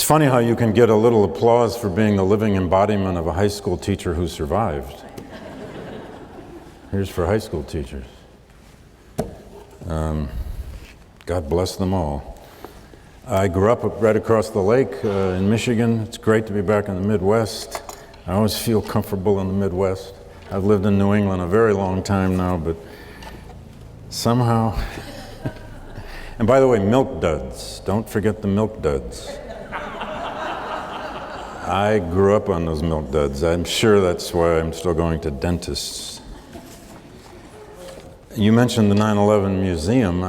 funny how you can get a little applause for being the living embodiment of a high school teacher who survived. Here's for high school teachers. God bless them all. I grew up right across the lake in Michigan. It's great to be back in the Midwest. I always feel comfortable in the Midwest. I've lived in New England a very long time now, but somehow... And by the way, milk duds. Don't forget the milk duds. I grew up on those milk duds. I'm sure that's why I'm still going to dentists. You mentioned the 9/11 museum.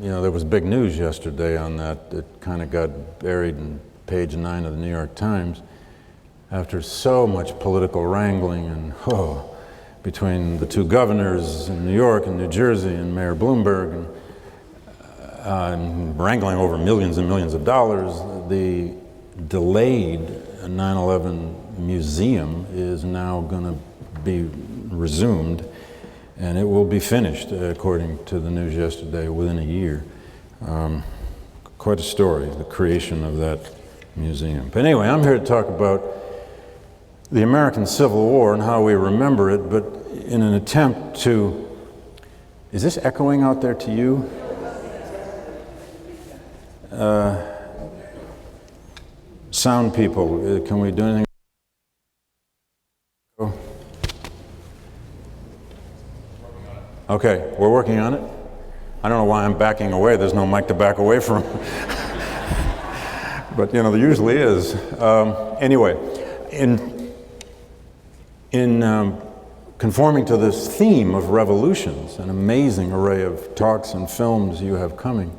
There was big news yesterday on that. It kind of got buried in page 9 of the New York Times after so much political wrangling and between the two governors in New York and New Jersey and Mayor Bloomberg and wrangling over millions and millions of dollars. The delayed 9/11 museum is now going to be resumed, and it will be finished, according to the news yesterday, within a year. Quite a story, the creation of that museum. But anyway, I'm here to talk about the American Civil War and how we remember it, but in an attempt to... Is this echoing out there to you? Sound people, can we do anything? Okay, we're working on it. I don't know why I'm backing away. There's no mic to back away from. But there usually is. Anyway, in conforming to this theme of revolutions, an amazing array of talks and films you have coming,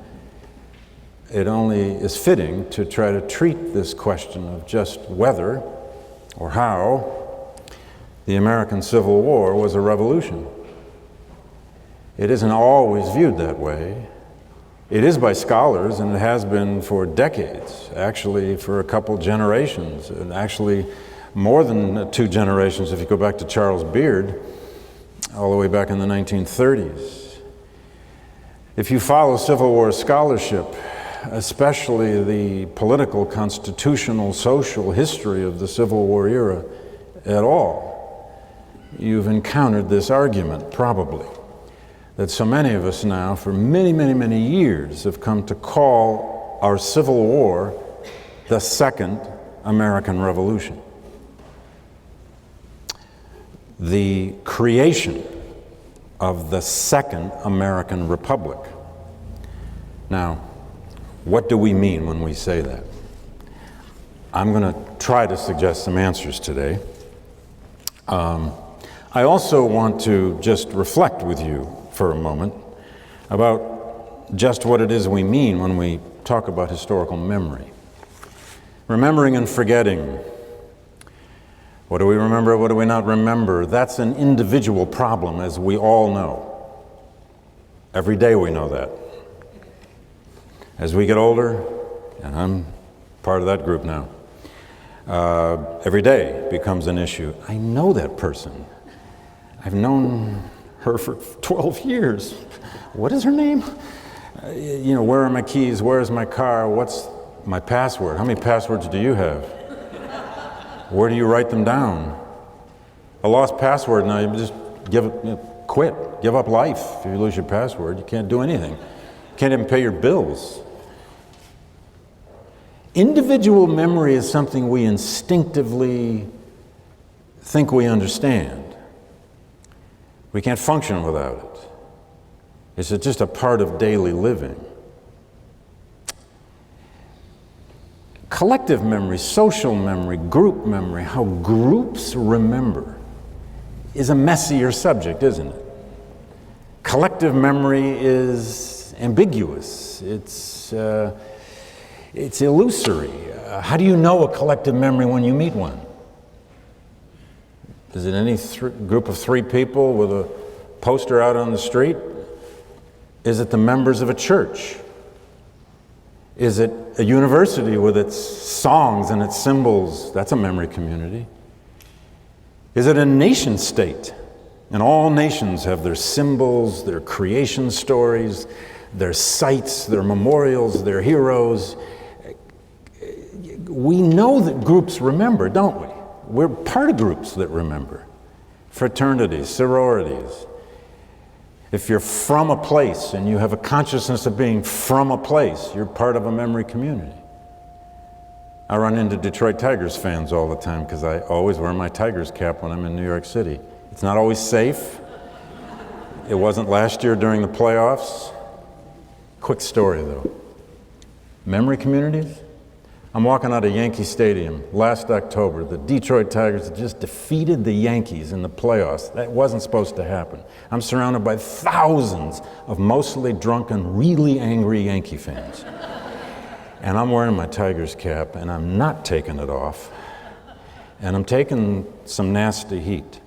it only is fitting to try to treat this question of just whether or how the American Civil War was a revolution. It isn't always viewed that way. It is by scholars, and it has been for decades, actually for a couple generations, and actually more than 2 generations if you go back to Charles Beard, all the way back in the 1930s. If you follow Civil War scholarship, especially the political, constitutional, social history of the Civil War era at all, you've encountered this argument, probably, that so many of us now, for many, many, many years, have come to call our Civil War the Second American Revolution. The creation of the Second American Republic. Now, what do we mean when we say that? I'm going to try to suggest some answers today. I also want to just reflect with you for a moment about just what it is we mean when we talk about historical memory. Remembering and forgetting. What do we remember? What do we not remember? That's an individual problem, as we all know. Every day we know that. As we get older, and I'm part of that group now, every day becomes an issue. I know that person. I've known her for 12 years. What is her name? Where are my keys? Where is my car? What's my password? How many passwords do you have? Where do you write them down? A lost password, now you just quit. Give up life if you lose your password. You can't do anything. You can't even pay your bills. Individual memory is something we instinctively think we understand. We can't function without it. It's just a part of daily living. Collective memory, social memory, group memory, how groups remember, is a messier subject, isn't it? Collective memory is ambiguous. It's illusory. How do you know a collective memory when you meet one? Is it any group of 3 people with a poster out on the street? Is it the members of a church? Is it a university with its songs and its symbols? That's a memory community. Is it a nation state? And all nations have their symbols, their creation stories, their sites, their memorials, their heroes. we know that groups remember, don't we? We're part of groups that remember. Fraternities, sororities. If you're from a place and you have a consciousness of being from a place, you're part of a memory community. I run into Detroit Tigers fans all the time because I always wear my Tigers cap when I'm in New York City. It's not always safe. It wasn't last year during the playoffs. Quick story though. Memory communities? I'm walking out of Yankee Stadium last October. The Detroit Tigers had just defeated the Yankees in the playoffs. That wasn't supposed to happen. I'm surrounded by thousands of mostly drunken, really angry Yankee fans. And I'm wearing my Tigers cap, and I'm not taking it off. And I'm taking some nasty heat.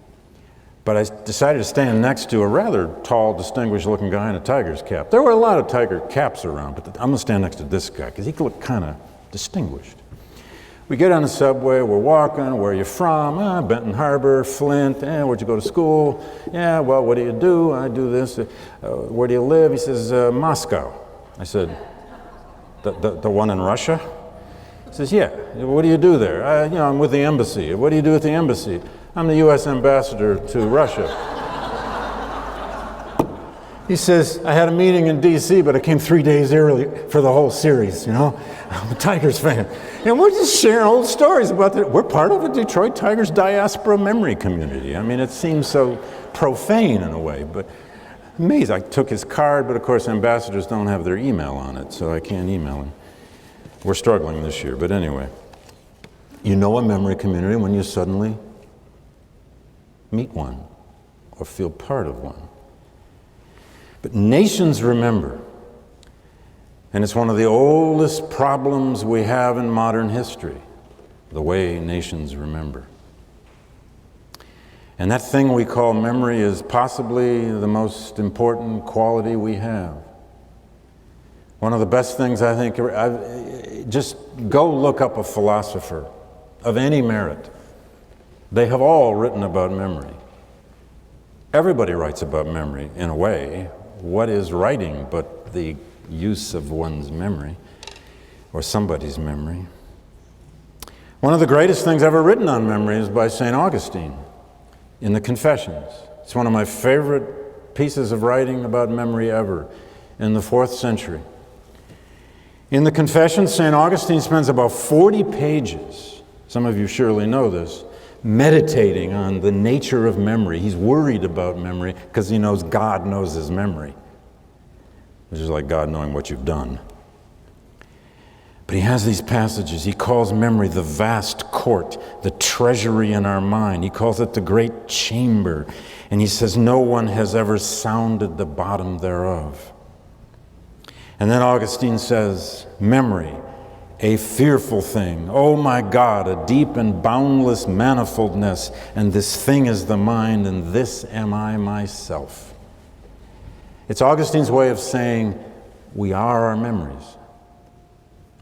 But I decided to stand next to a rather tall, distinguished-looking guy in a Tigers cap. There were a lot of Tiger caps around, but I'm going to stand next to this guy, because he looked kind of distinguished. We get on the subway, we're walking, where are you from? Benton Harbor, Flint, where'd you go to school? Yeah, well, what do you do? I do this. Where do you live? He says, Moscow. I said, the one in Russia? He says, yeah, what do you do there? I'm with the embassy. What do you do at the embassy? I'm the U.S. ambassador to Russia. He says, I had a meeting in D.C., but I came 3 days early for the whole series, I'm a Tigers fan. And we're just sharing old stories about that. We're part of a Detroit Tigers diaspora memory community. I mean, it seems so profane in a way, but amazing. I took his card, but of course ambassadors don't have their email on it, so I can't email him. We're struggling this year, but anyway. You know a memory community when you suddenly meet one or feel part of one. But nations remember, and it's one of the oldest problems we have in modern history, the way nations remember. And that thing we call memory is possibly the most important quality we have. One of the best things I think, just go look up a philosopher of any merit. They have all written about memory. Everybody writes about memory in a way. What is writing but the use of one's memory or somebody's memory? One of the greatest things ever written on memory is by St. Augustine in the Confessions. It's one of my favorite pieces of writing about memory ever in the 4th century. In the Confessions, St. Augustine spends about 40 pages, some of you surely know this, meditating on the nature of memory. He's worried about memory because he knows God knows his memory, which is like God knowing what you've done. But he has these passages. He calls memory the vast court, the treasury in our mind. He calls it the great chamber. And he says, no one has ever sounded the bottom thereof. And then Augustine says, memory, a fearful thing. Oh my God, a deep and boundless manifoldness. And this thing is the mind, and this am I myself. It's Augustine's way of saying, we are our memories.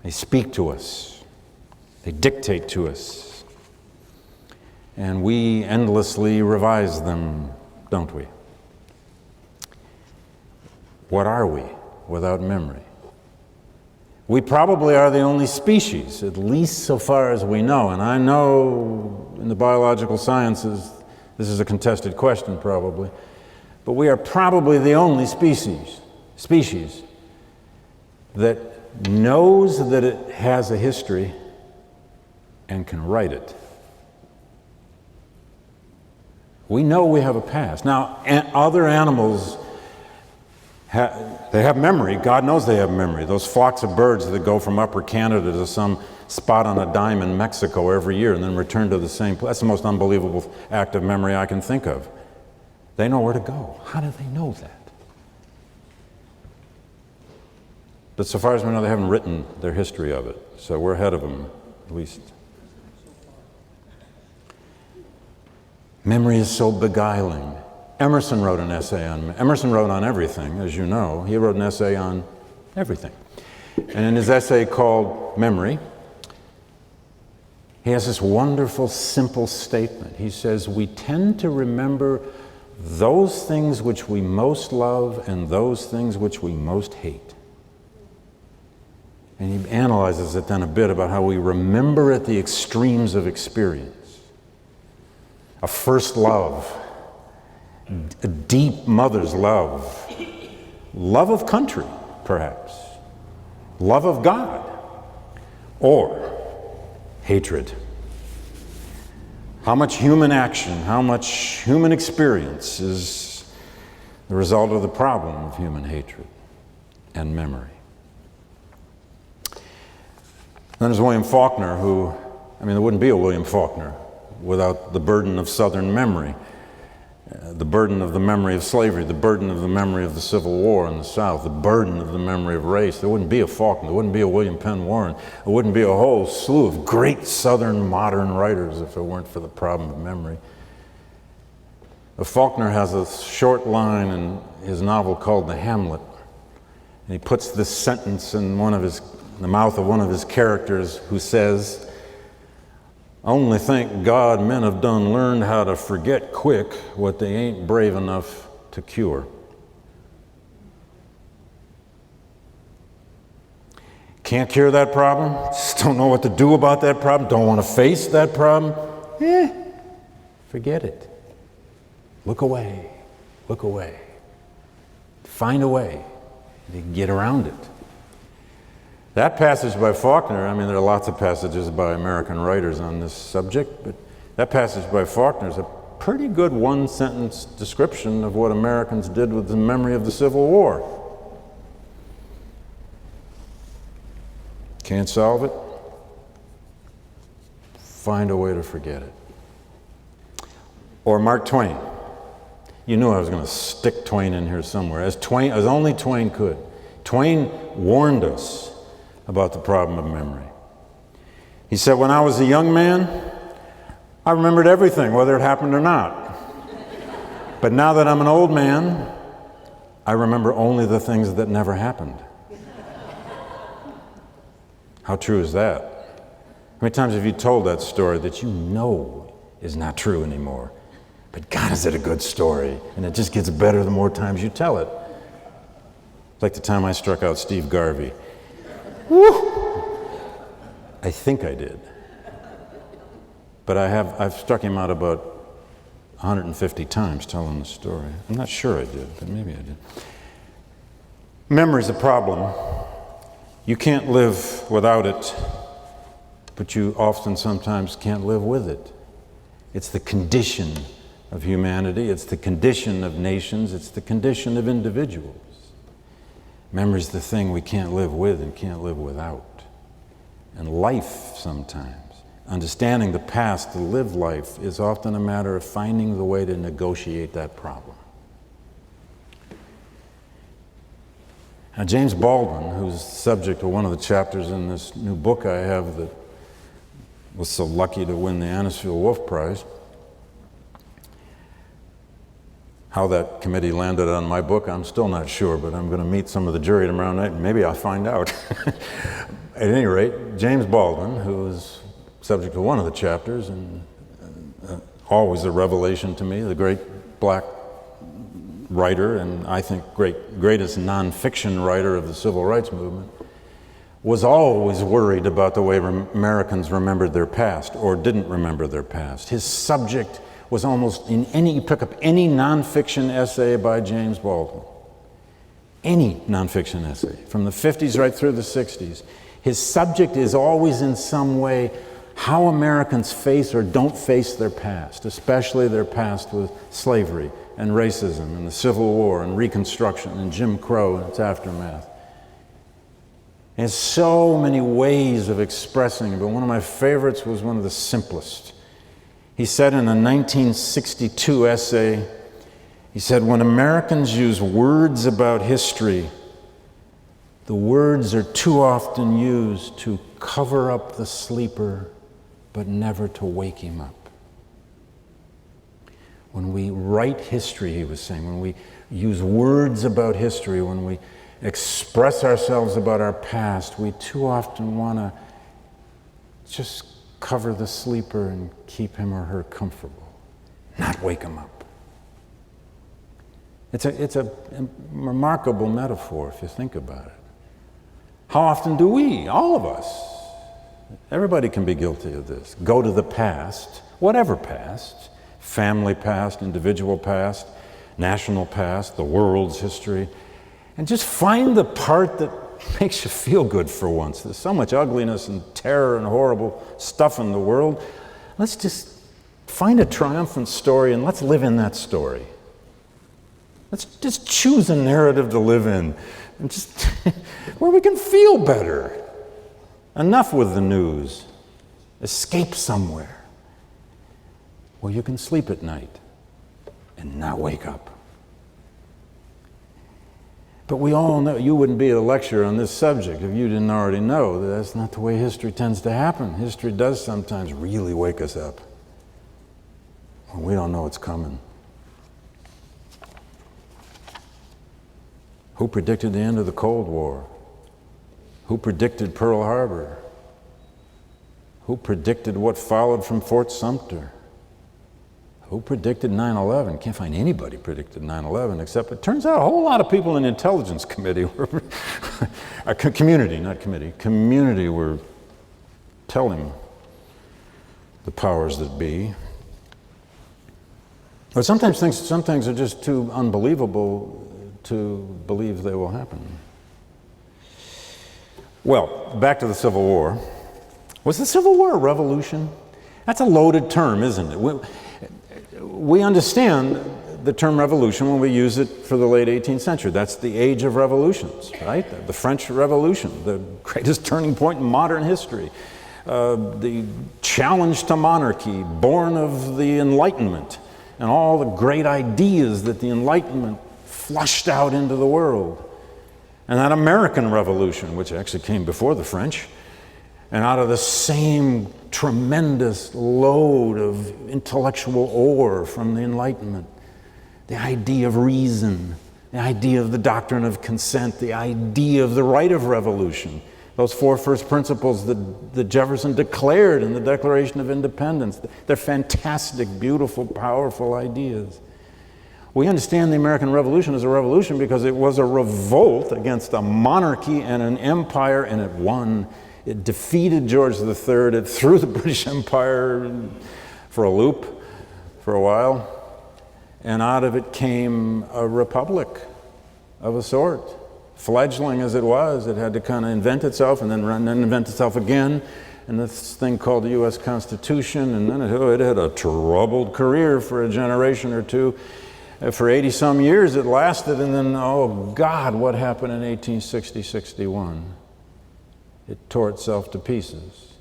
They speak to us. They dictate to us. And we endlessly revise them, don't we? What are we without memory? We probably are the only species, at least so far as we know. And I know in the biological sciences, this is a contested question probably, but we are probably the only species that knows that it has a history and can write it. We know we have a past. Now, other animals, they have memory. God knows they have memory. Those flocks of birds that go from upper Canada to some spot on a dime in Mexico every year and then return to the same place. That's the most unbelievable act of memory I can think of. They know where to go. How do they know that? But so far as we know, they haven't written their history of it. So we're ahead of them, at least. Memory is so beguiling. Emerson wrote an essay on, Emerson wrote on everything, as you know. He wrote an essay on everything. And in his essay called Memory, he has this wonderful, simple statement. He says, we tend to remember those things which we most love and those things which we most hate. And he analyzes it then a bit about how we remember at the extremes of experience. A first love, a deep mother's love, love of country, perhaps, love of God, or hatred. How much human action, how much human experience is the result of the problem of human hatred and memory? Then there's William Faulkner, who, there wouldn't be a William Faulkner without the burden of Southern memory, the burden of the memory of slavery, the burden of the memory of the Civil War in the South, the burden of the memory of race. There wouldn't be a Faulkner, there wouldn't be a William Penn Warren, there wouldn't be a whole slew of great Southern modern writers if it weren't for the problem of memory. Faulkner has a short line in his novel called The Hamlet, and he puts this sentence in the mouth of one of his characters, who says, "Only thank God men have done learned how to forget quick what they ain't brave enough to cure." Can't cure that problem? Just don't know what to do about that problem? Don't want to face that problem? Forget it. Look away. Look away. Find a way to get around it. That passage by Faulkner, there are lots of passages by American writers on this subject, but that passage by Faulkner is a pretty good one-sentence description of what Americans did with the memory of the Civil War. Can't solve it? Find a way to forget it. Or Mark Twain. You knew I was going to stick Twain in here somewhere, as only Twain could. Twain warned us about the problem of memory. He said, "When I was a young man, I remembered everything, whether it happened or not. But now that I'm an old man, I remember only the things that never happened." How true is that? How many times have you told that story that you know is not true anymore? But God, is it a good story? And it just gets better the more times you tell it. Like the time I struck out Steve Garvey. Woo! I think I did. But I've struck him out about 150 times telling the story. I'm not sure I did, but maybe I did. Memory's a problem. You can't live without it, but you often sometimes can't live with it. It's the condition of humanity, it's the condition of nations, it's the condition of individuals. Memory's the thing we can't live with and can't live without. And life sometimes, understanding the past to live life, is often a matter of finding the way to negotiate that problem. Now, James Baldwin, who's the subject of one of the chapters in this new book I have that was so lucky to win the Anisfield Wolf Prize. How that committee landed on my book, I'm still not sure, but I'm going to meet some of the jury tomorrow night and maybe I'll find out. At any rate, James Baldwin, who is subject to one of the chapters, and always a revelation to me, the great black writer and I think greatest nonfiction writer of the civil rights movement, was always worried about the way Americans remembered their past or didn't remember their past. His subject was almost you pick up any nonfiction essay by James Baldwin, any nonfiction essay, from the 50s right through the 60s, his subject is always in some way how Americans face or don't face their past, especially their past with slavery and racism and the Civil War and Reconstruction and Jim Crow and its aftermath. There's so many ways of expressing it, but one of my favorites was one of the simplest. He said in a 1962 essay, he said, "When Americans use words about history, the words are too often used to cover up the sleeper, but never to wake him up." When we write history, he was saying, when we use words about history, when we express ourselves about our past, we too often want to just cover the sleeper and keep him or her comfortable, not wake him up. It's a remarkable metaphor if you think about it. How often do we, all of us, everybody can be guilty of this, go to the past, whatever past, family past, individual past, national past, the world's history, and just find the part that makes you feel good for once. There's so much ugliness and terror and horrible stuff in the world. Let's just find a triumphant story and let's live in that story. Let's just choose a narrative to live in and just where we can feel better. Enough with the news. Escape somewhere where you can sleep at night and not wake up. But we all know, you wouldn't be at a lecture on this subject if you didn't already know that that's not the way history tends to happen. History does sometimes really wake us up when we don't know it's coming. Who predicted the end of the Cold War? Who predicted Pearl Harbor? Who predicted what followed from Fort Sumter? Who predicted 9/11? Can't find anybody predicted 9/11, except it turns out a whole lot of people in the intelligence committee were, community, not committee, community were telling the powers that be. But sometimes some things are just too unbelievable to believe they will happen. Well, back to the Civil War. Was the Civil War a revolution? That's a loaded term, isn't it? We understand the term revolution when we use it for the late 18th century. That's the age of revolutions, right? The French Revolution, the greatest turning point in modern history. The challenge to monarchy, born of the Enlightenment, and all the great ideas that the Enlightenment flushed out into the world. And that American Revolution, which actually came before the French, and out of the same tremendous load of intellectual ore from the Enlightenment, the idea of reason, the idea of the doctrine of consent, the idea of the right of revolution, those four first principles that Jefferson declared in the Declaration of Independence. They're fantastic, beautiful, powerful ideas. We understand the American Revolution as a revolution because it was a revolt against a monarchy and an empire, and it won. It defeated George III. It threw the British Empire for a loop for a while. And out of it came a republic of a sort. Fledgling as it was, it had to kind of invent itself and then invent itself again. And this thing called the U.S. Constitution, and then it had a troubled career for a generation or two. For 80-some years it lasted, and then, oh God, what happened in 1860-61? It tore itself to pieces.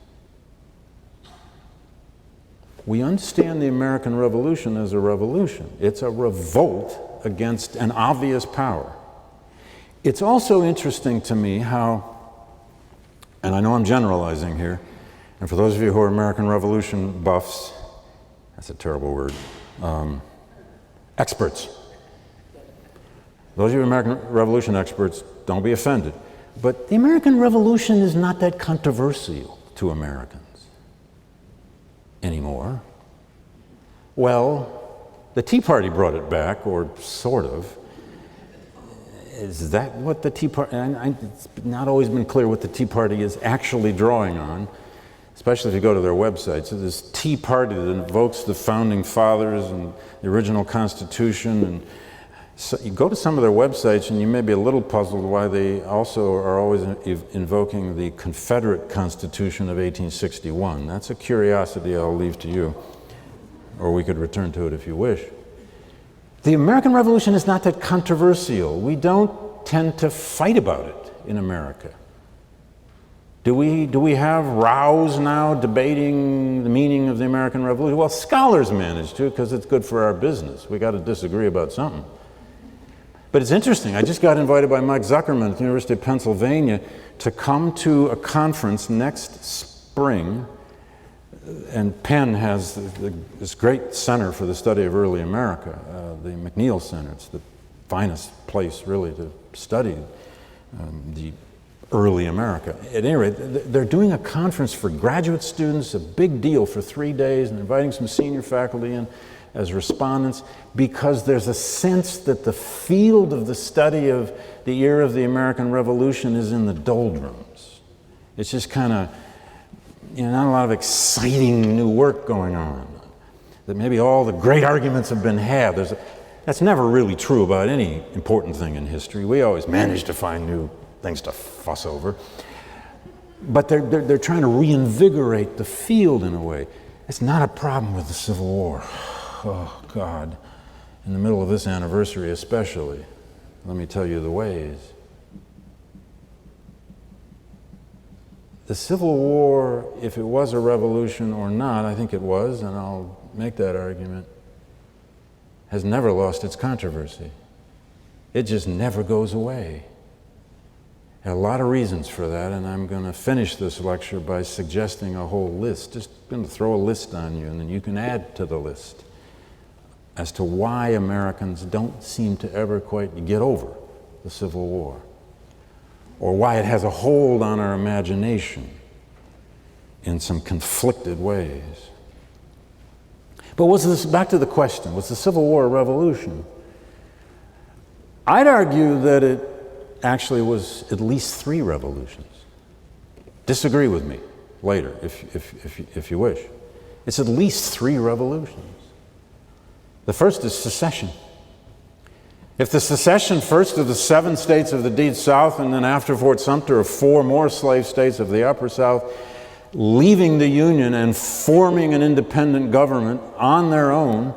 We understand the American Revolution as a revolution. It's a revolt against an obvious power. It's also interesting to me how, and I know I'm generalizing here, and for those of you who are American Revolution buffs, that's a terrible word, experts. Those of you American Revolution experts, don't be offended. But the American Revolution is not that controversial to Americans anymore. Well, the Tea Party brought it back, or sort of. Is that what the Tea Party, it's not always been clear what the Tea Party is actually drawing on, especially if you go to their website. So this Tea Party that invokes the Founding Fathers and the original Constitution, and so you go to some of their websites and you may be a little puzzled why they also are always invoking the Confederate Constitution of 1861. That's a curiosity I'll leave to you, or we could return to it if you wish. The American Revolution is not that controversial. We don't tend to fight about it in America. Do we have rows now debating the meaning of the American Revolution? Well, scholars manage to, because it's good for our business. We got to disagree about something. But it's interesting. I just got invited by Mike Zuckerman at the University of Pennsylvania to come to a conference next spring. And Penn has this great center for the study of early America, the McNeil Center. It's the finest place, really, to study the early America. At any rate, they're doing a conference for graduate students, a big deal for 3 days, and inviting some senior faculty in. as respondents, because there's a sense that the field of the study of the era of the American Revolution is in the doldrums. It's just kind of, not a lot of exciting new work going on. That maybe all the great arguments have been had. That's never really true about any important thing in history. We always manage to find new things to fuss over. But they're trying to reinvigorate the field in a way. It's not a problem with the Civil War. Oh, God. In the middle of this anniversary especially, let me tell you the ways. The Civil War, if it was a revolution or not, I think it was, and I'll make that argument, has never lost its controversy. It just never goes away. There are a lot of reasons for that, and I'm going to finish this lecture by suggesting a whole list. Just going to throw a list on you, and then you can add to the list as to why Americans don't seem to ever quite get over the Civil War, or why it has a hold on our imagination in some conflicted ways. But back to the question, was the Civil War a revolution? I'd argue that it actually was at least 3 revolutions. Disagree with me later if you wish. It's at least 3 revolutions. The first is secession. If the secession first of the 7 states of the Deep South, and then after Fort Sumter of 4 more slave states of the Upper South, leaving the Union and forming an independent government on their own,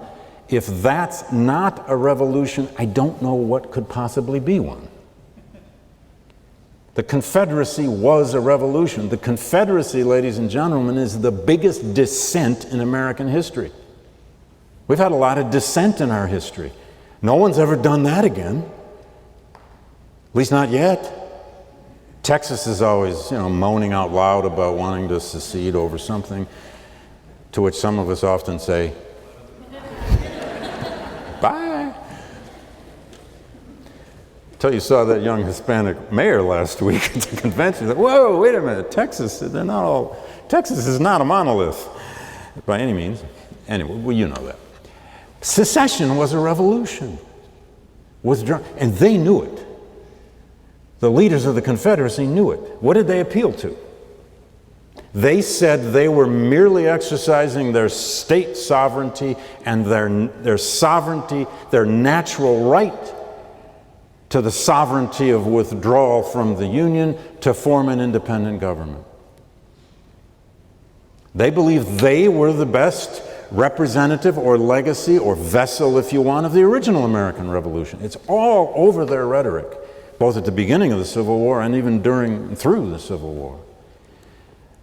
if that's not a revolution, I don't know what could possibly be one. The Confederacy was a revolution. The Confederacy, ladies and gentlemen, is the biggest dissent in American history. We've had a lot of dissent in our history. No one's ever done that again, at least not yet. Texas is always, moaning out loud about wanting to secede over something, to which some of us often say, bye. Until you saw that young Hispanic mayor last week at the convention. Whoa, wait a minute, Texas is not a monolith by any means. Anyway, well, you know that. Secession was a revolution, and they knew it. The leaders of the Confederacy knew it. What did they appeal to? They said they were merely exercising their state sovereignty and their sovereignty, their natural right to the sovereignty of withdrawal from the Union to form an independent government. They believed they were the best representative or legacy or vessel, if you want, of the original American Revolution. It's all over their rhetoric, both at the beginning of the Civil War and even through the Civil War.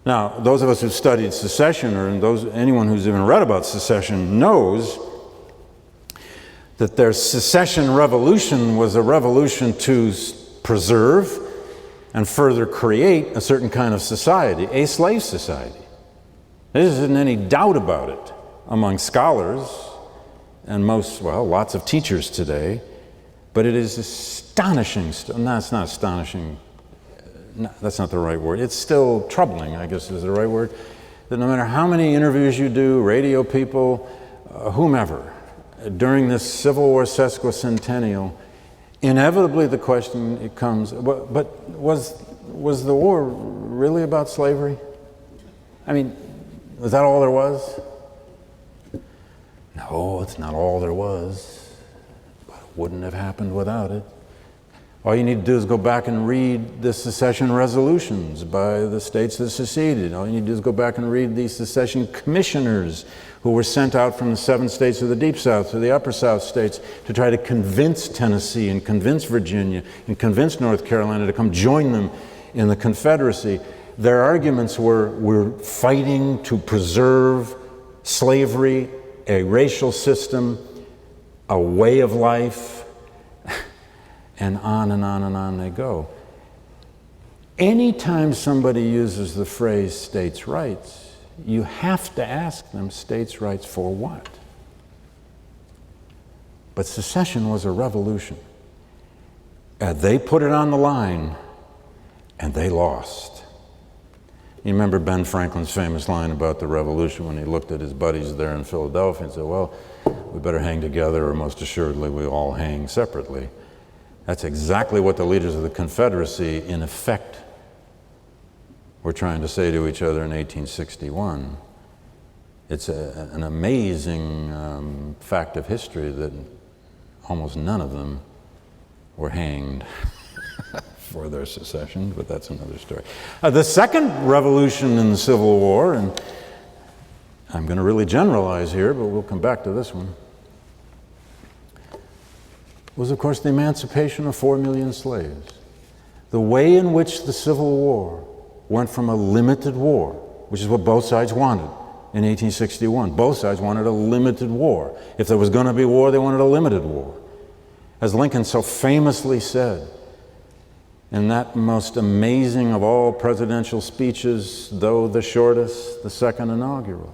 Now, those of us who've studied secession, or anyone who's even read about secession, knows that their secession revolution was a revolution to preserve and further create a certain kind of society, a slave society. There isn't any doubt about it among scholars and lots of teachers today, but it is astonishing. No, it's not astonishing. No, that's not the right word. It's still troubling, I guess is the right word, that no matter how many interviews you do, radio people, whomever, during this Civil War sesquicentennial, inevitably the question comes, but was the war really about slavery? I mean, was that all there was? No, it's not all there was, but it wouldn't have happened without it. All you need to do is go back and read the secession resolutions by the states that seceded. All you need to do is go back and read the secession commissioners who were sent out from the 7 states of the Deep South to the Upper South states to try to convince Tennessee and convince Virginia and convince North Carolina to come join them in the Confederacy. Their arguments were, we're fighting to preserve slavery, a racial system, a way of life, and on and on and on they go. Anytime somebody uses the phrase states' rights, you have to ask them states' rights for what? But secession was a revolution. They put it on the line, and they lost. You remember Ben Franklin's famous line about the revolution when he looked at his buddies there in Philadelphia and said, well, we better hang together, or most assuredly we all hang separately. That's exactly what the leaders of the Confederacy, in effect, were trying to say to each other in 1861. It's an amazing fact of history that almost none of them were hanged for their secession, but that's another story. The second revolution in the Civil War, and I'm going to really generalize here, but we'll come back to this one, was, of course, the emancipation of 4 million slaves. The way in which the Civil War went from a limited war, which is what both sides wanted in 1861. Both sides wanted a limited war. If there was going to be war, they wanted a limited war. As Lincoln so famously said in that most amazing of all presidential speeches, though the shortest, the second inaugural,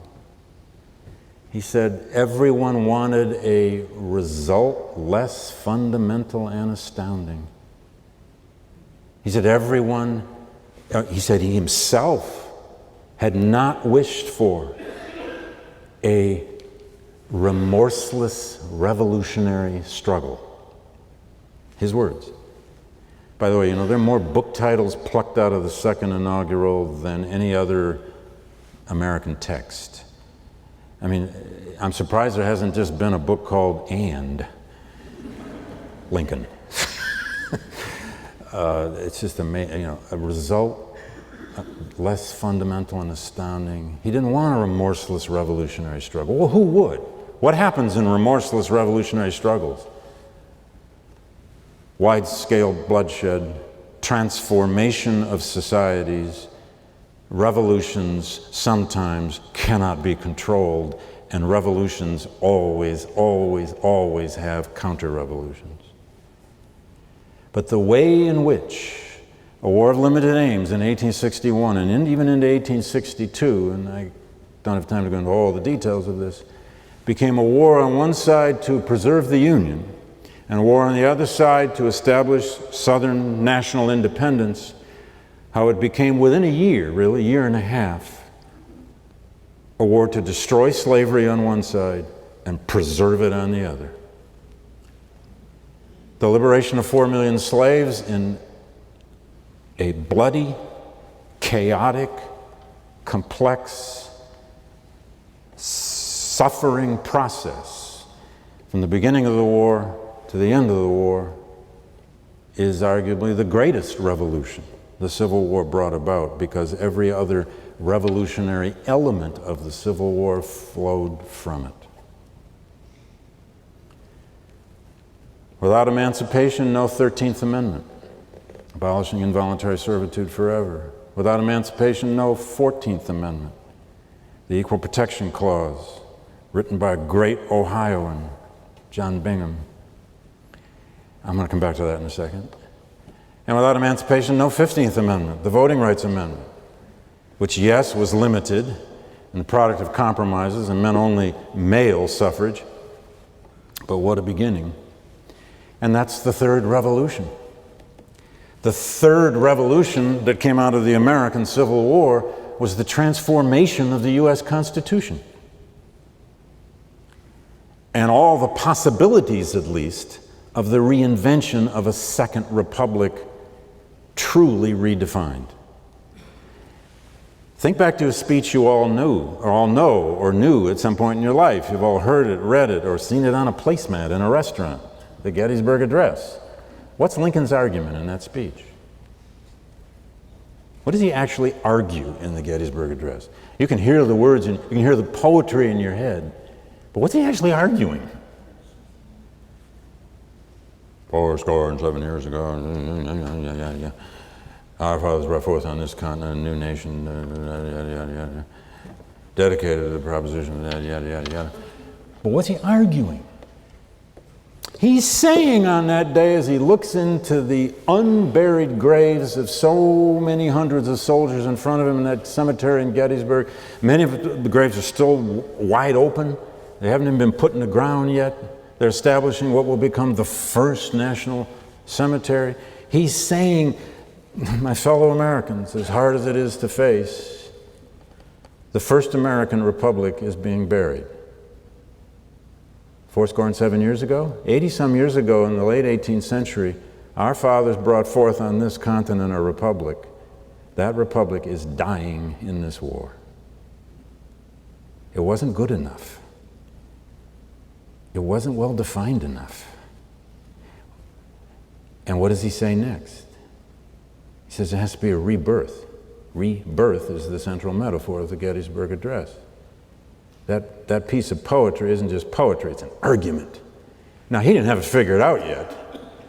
he said, everyone wanted a result less fundamental and astounding. He said he himself had not wished for a remorseless revolutionary struggle. His words. By the way, you know, there are more book titles plucked out of the second inaugural than any other American text. I mean, I'm surprised there hasn't just been a book called And Lincoln. It's just amazing, you know, a result less fundamental and astounding. He didn't want a remorseless revolutionary struggle. Well, who would? What happens in remorseless revolutionary struggles? Wide-scale bloodshed, transformation of societies. Revolutions sometimes cannot be controlled, and revolutions always, always, always have counter-revolutions. But the way in which a war of limited aims in 1861 and even into 1862, and I don't have time to go into all the details of this, became a war on one side to preserve the Union, and a war on the other side to establish Southern national independence, how it became within a year, really, a year and a half, a war to destroy slavery on one side and preserve it on the other. The liberation of 4 million slaves in a bloody, chaotic, complex, suffering process from the beginning of the war to the end of the war is arguably the greatest revolution the Civil War brought about, because every other revolutionary element of the Civil War flowed from it. Without emancipation, no 13th Amendment, abolishing involuntary servitude forever. Without emancipation, no 14th Amendment, the Equal Protection Clause, written by a great Ohioan, John Bingham. I'm going to come back to that in a second. And without emancipation, no 15th Amendment, the Voting Rights Amendment, which, yes, was limited and the product of compromises and meant only male suffrage, but what a beginning. And that's the third revolution. The third revolution that came out of the American Civil War was the transformation of the U.S. Constitution. And all the possibilities, at least, of the reinvention of a second republic truly redefined. Think back to a speech you all knew, or all know, or knew at some point in your life. You've all heard it, read it, or seen it on a placemat in a restaurant, the Gettysburg Address. What's Lincoln's argument in that speech? What does he actually argue in the Gettysburg Address? You can hear the words, and you can hear the poetry in your head, but what's he actually arguing? 77 years ago, our fathers brought forth on this continent a new nation, dedicated to the proposition, yada, yada, yada. But what's he arguing? He's saying on that day, as he looks into the unburied graves of so many hundreds of soldiers in front of him in that cemetery in Gettysburg, many of the graves are still wide open. They haven't even been put in the ground yet. They're establishing what will become the first national cemetery. He's saying, my fellow Americans, as hard as it is to face, the first American republic is being buried. fourscore-and-7 years ago? 80-some years ago in the late 18th century, our fathers brought forth on this continent a republic. That republic is dying in this war. It wasn't good enough. It wasn't well defined enough. And what does he say next? He says it has to be a rebirth. Rebirth is the central metaphor of the Gettysburg Address. That piece of poetry isn't just poetry, it's an argument. Now, he didn't have it figured out yet.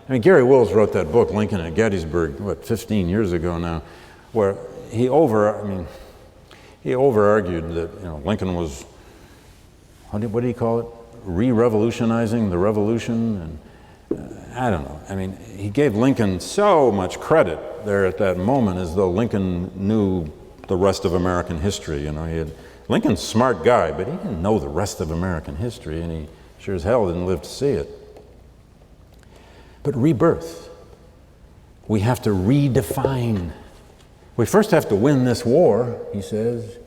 I mean, Gary Wills wrote that book, Lincoln at Gettysburg, 15 years ago now, where he over-argued that, Lincoln was, what did he call it? Re-revolutionizing the revolution, and I don't know. I mean, he gave Lincoln so much credit there at that moment, as though Lincoln knew the rest of American history. Lincoln's a smart guy, but he didn't know the rest of American history, and he sure as hell didn't live to see it. But rebirth, we have to redefine. We first have to win this war, he says,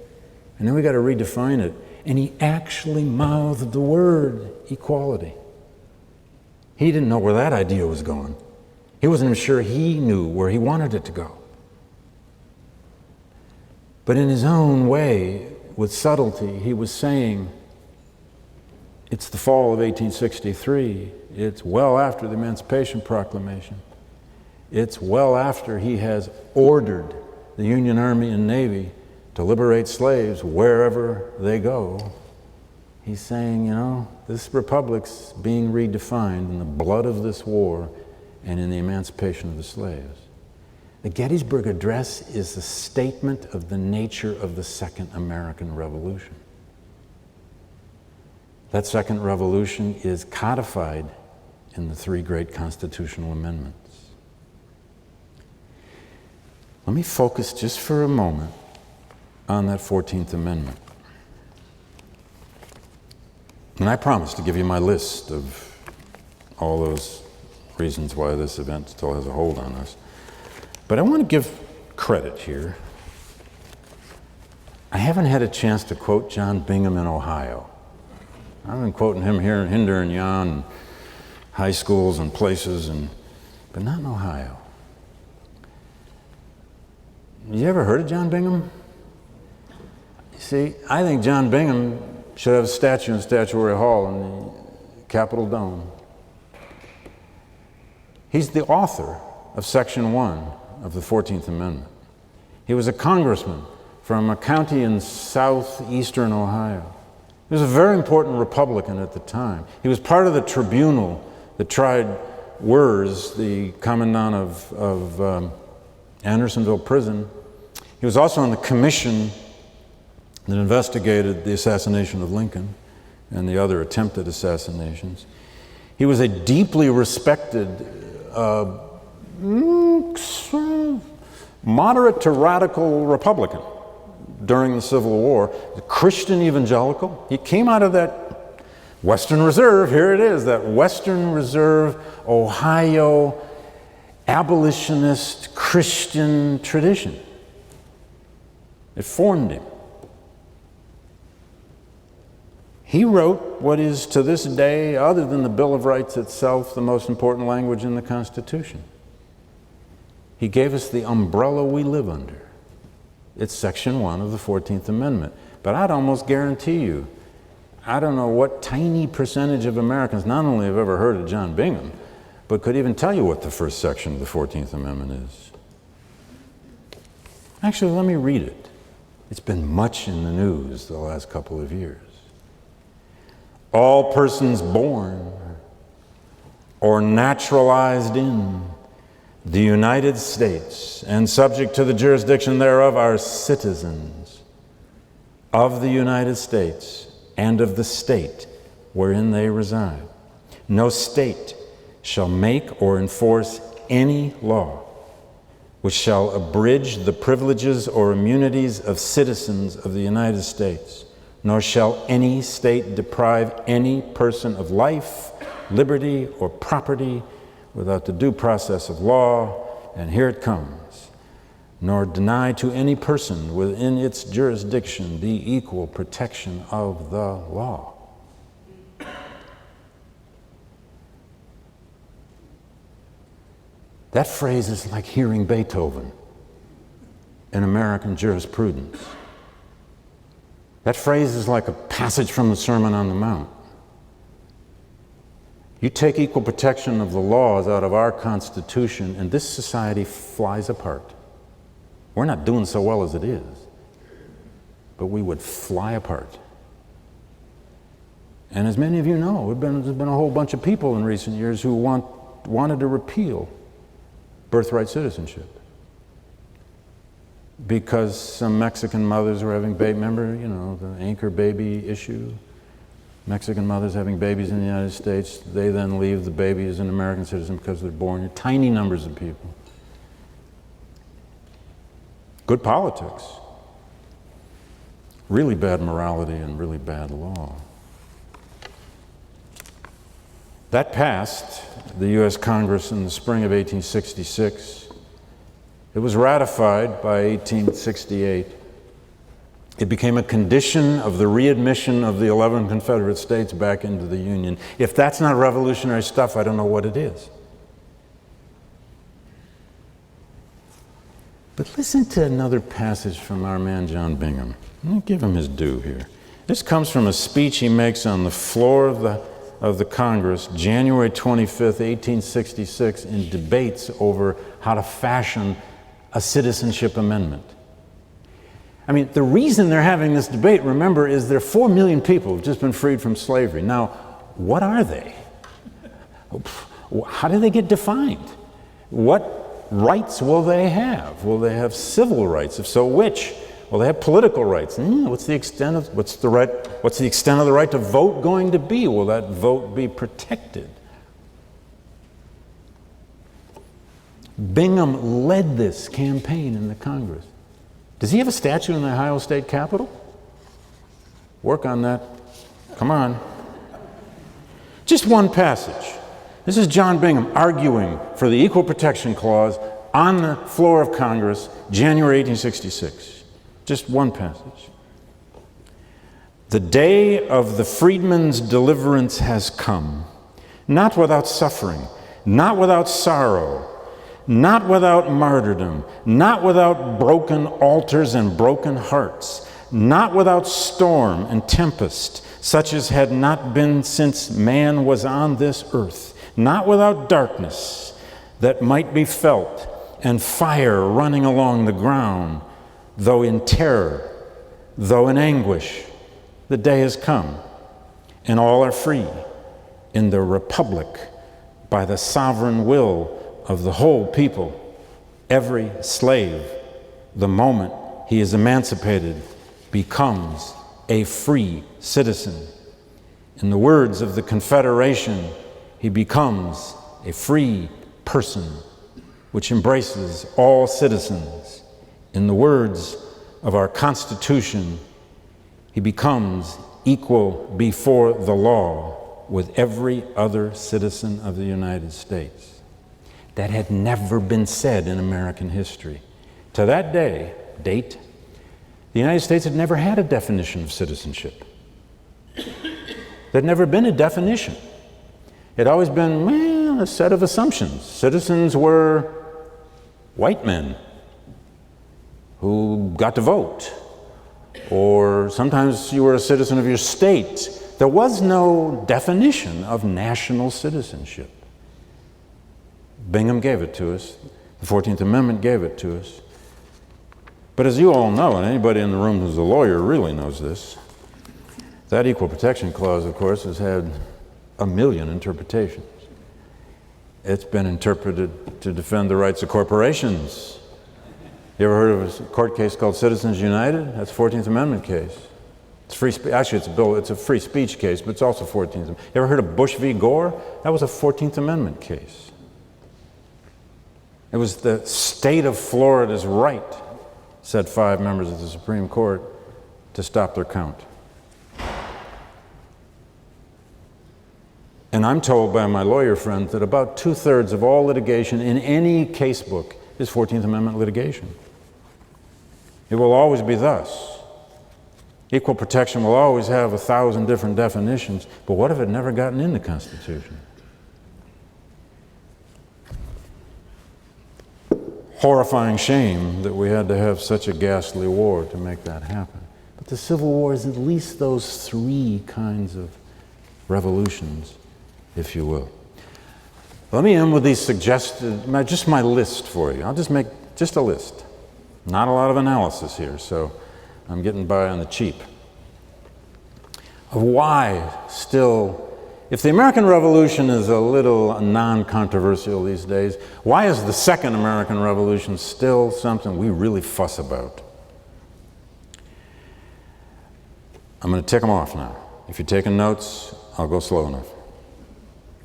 and then we got to redefine it. And he actually mouthed the word equality. He didn't know where that idea was going. He wasn't even sure he knew where he wanted it to go. But in his own way, with subtlety, he was saying, it's the fall of 1863. It's well after the Emancipation Proclamation. It's well after he has ordered the Union Army and Navy to liberate slaves wherever they go. He's saying, this republic's being redefined in the blood of this war and in the emancipation of the slaves. The Gettysburg Address is a statement of the nature of the Second American Revolution. That Second Revolution is codified in the three great constitutional amendments. Let me focus just for a moment on that 14th Amendment. And I promise to give you my list of all those reasons why this event still has a hold on us. But I want to give credit here. I haven't had a chance to quote John Bingham in Ohio. I've been quoting him here in Hinder and Yon, and high schools and places, but not in Ohio. You ever heard of John Bingham? You see, I think John Bingham should have a statue in Statuary Hall in the Capitol Dome. He's the author of Section 1 of the 14th Amendment. He was a congressman from a county in southeastern Ohio. He was a very important Republican at the time. He was part of the tribunal that tried Wirz, the commandant of Andersonville Prison. He was also on the commission that investigated the assassination of Lincoln and the other attempted assassinations. He was a deeply respected, moderate to radical Republican during the Civil War, a Christian evangelical. He came out of that Western Reserve, here it is, that Western Reserve, Ohio, abolitionist Christian tradition. It formed him. He wrote what is to this day, other than the Bill of Rights itself, the most important language in the Constitution. He gave us the umbrella we live under. It's Section 1 of the 14th Amendment. But I'd almost guarantee you, I don't know what tiny percentage of Americans not only have ever heard of John Bingham, but could even tell you what the first section of the 14th Amendment is. Actually, let me read it. It's been much in the news the last couple of years. All persons born or naturalized in the United States and subject to the jurisdiction thereof are citizens of the United States and of the state wherein they reside. No state shall make or enforce any law which shall abridge the privileges or immunities of citizens of the United States, nor shall any state deprive any person of life, liberty, or property without the due process of law, and here it comes, nor deny to any person within its jurisdiction the equal protection of the law. That phrase is like hearing Beethoven in American jurisprudence. That phrase is like a passage from the Sermon on the Mount. You take equal protection of the laws out of our Constitution, and this society flies apart. We're not doing so well as it is, but we would fly apart. And as many of you know, there's been a whole bunch of people in recent years who wanted to repeal birthright citizenship because some Mexican mothers were having remember, the anchor baby issue? Mexican mothers having babies in the United States, they then leave the baby as an American citizen because they're born in tiny numbers of people. Good politics. Really bad morality and really bad law. That passed the U.S. Congress in the spring of 1866. It was ratified by 1868. It became a condition of the readmission of the 11 Confederate states back into the Union. If that's not revolutionary stuff, I don't know what it is. But listen to another passage from our man John Bingham. I'm going to give him his due here. This comes from a speech he makes on the floor of the Congress, January 25th, 1866, in debates over how to fashion a citizenship amendment. I mean, the reason they're having this debate, remember, is there are 4 million people who've just been freed from slavery. Now, what are they? How do they get defined? What rights will they have? Will they have civil rights? If so, which? Will they have political rights? What's the extent of the right to vote going to be? Will that vote be protected? Bingham led this campaign in the Congress. Does he have a statue in the Ohio State Capitol? Work on that. Come on. Just one passage. This is John Bingham arguing for the Equal Protection Clause on the floor of Congress, January 1866. Just one passage. The day of the freedman's deliverance has come, not without suffering, not without sorrow, not without martyrdom, not without broken altars and broken hearts, not without storm and tempest, such as had not been since man was on this earth, not without darkness that might be felt, and fire running along the ground, though in terror, though in anguish. The day has come, and all are free in the republic by the sovereign will of the whole people. Every slave, the moment he is emancipated, becomes a free citizen. In the words of the Confederation, he becomes a free person, which embraces all citizens. In the words of our Constitution, he becomes equal before the law with every other citizen of the United States. That had never been said in American history. To that date, the United States had never had a definition of citizenship. There'd never been a definition. It had always been, a set of assumptions. Citizens were white men who got to vote, or sometimes you were a citizen of your state. There was no definition of national citizenship. Bingham gave it to us. The 14th Amendment gave it to us. But as you all know, and anybody in the room who's a lawyer really knows this, that Equal Protection Clause, of course, has had a million interpretations. It's been interpreted to defend the rights of corporations. You ever heard of a court case called Citizens United? That's a 14th Amendment case. It's free speech. Actually, it's a free speech case, but it's also 14th Amendment. You ever heard of Bush v. Gore? That was a 14th Amendment case. It was the state of Florida's right, said 5 members of the Supreme Court, to stop their count. And I'm told by my lawyer friends that about 2/3 of all litigation in any case book is 14th Amendment litigation. It will always be thus. Equal protection will always have 1,000 different definitions, but what if it never gotten in the Constitution? horrifying shame that we had to have such a ghastly war to make that happen. But the Civil War is at least those three kinds of revolutions, if you will. Let me end with these suggested, just my list for you. I'll just make just a list. Not a lot of analysis here, so I'm getting by on the cheap. Of why still, if the American Revolution is a little non-controversial these days, why is the Second American Revolution still something we really fuss about? I'm going to tick them off now. If you're taking notes, I'll go slow enough.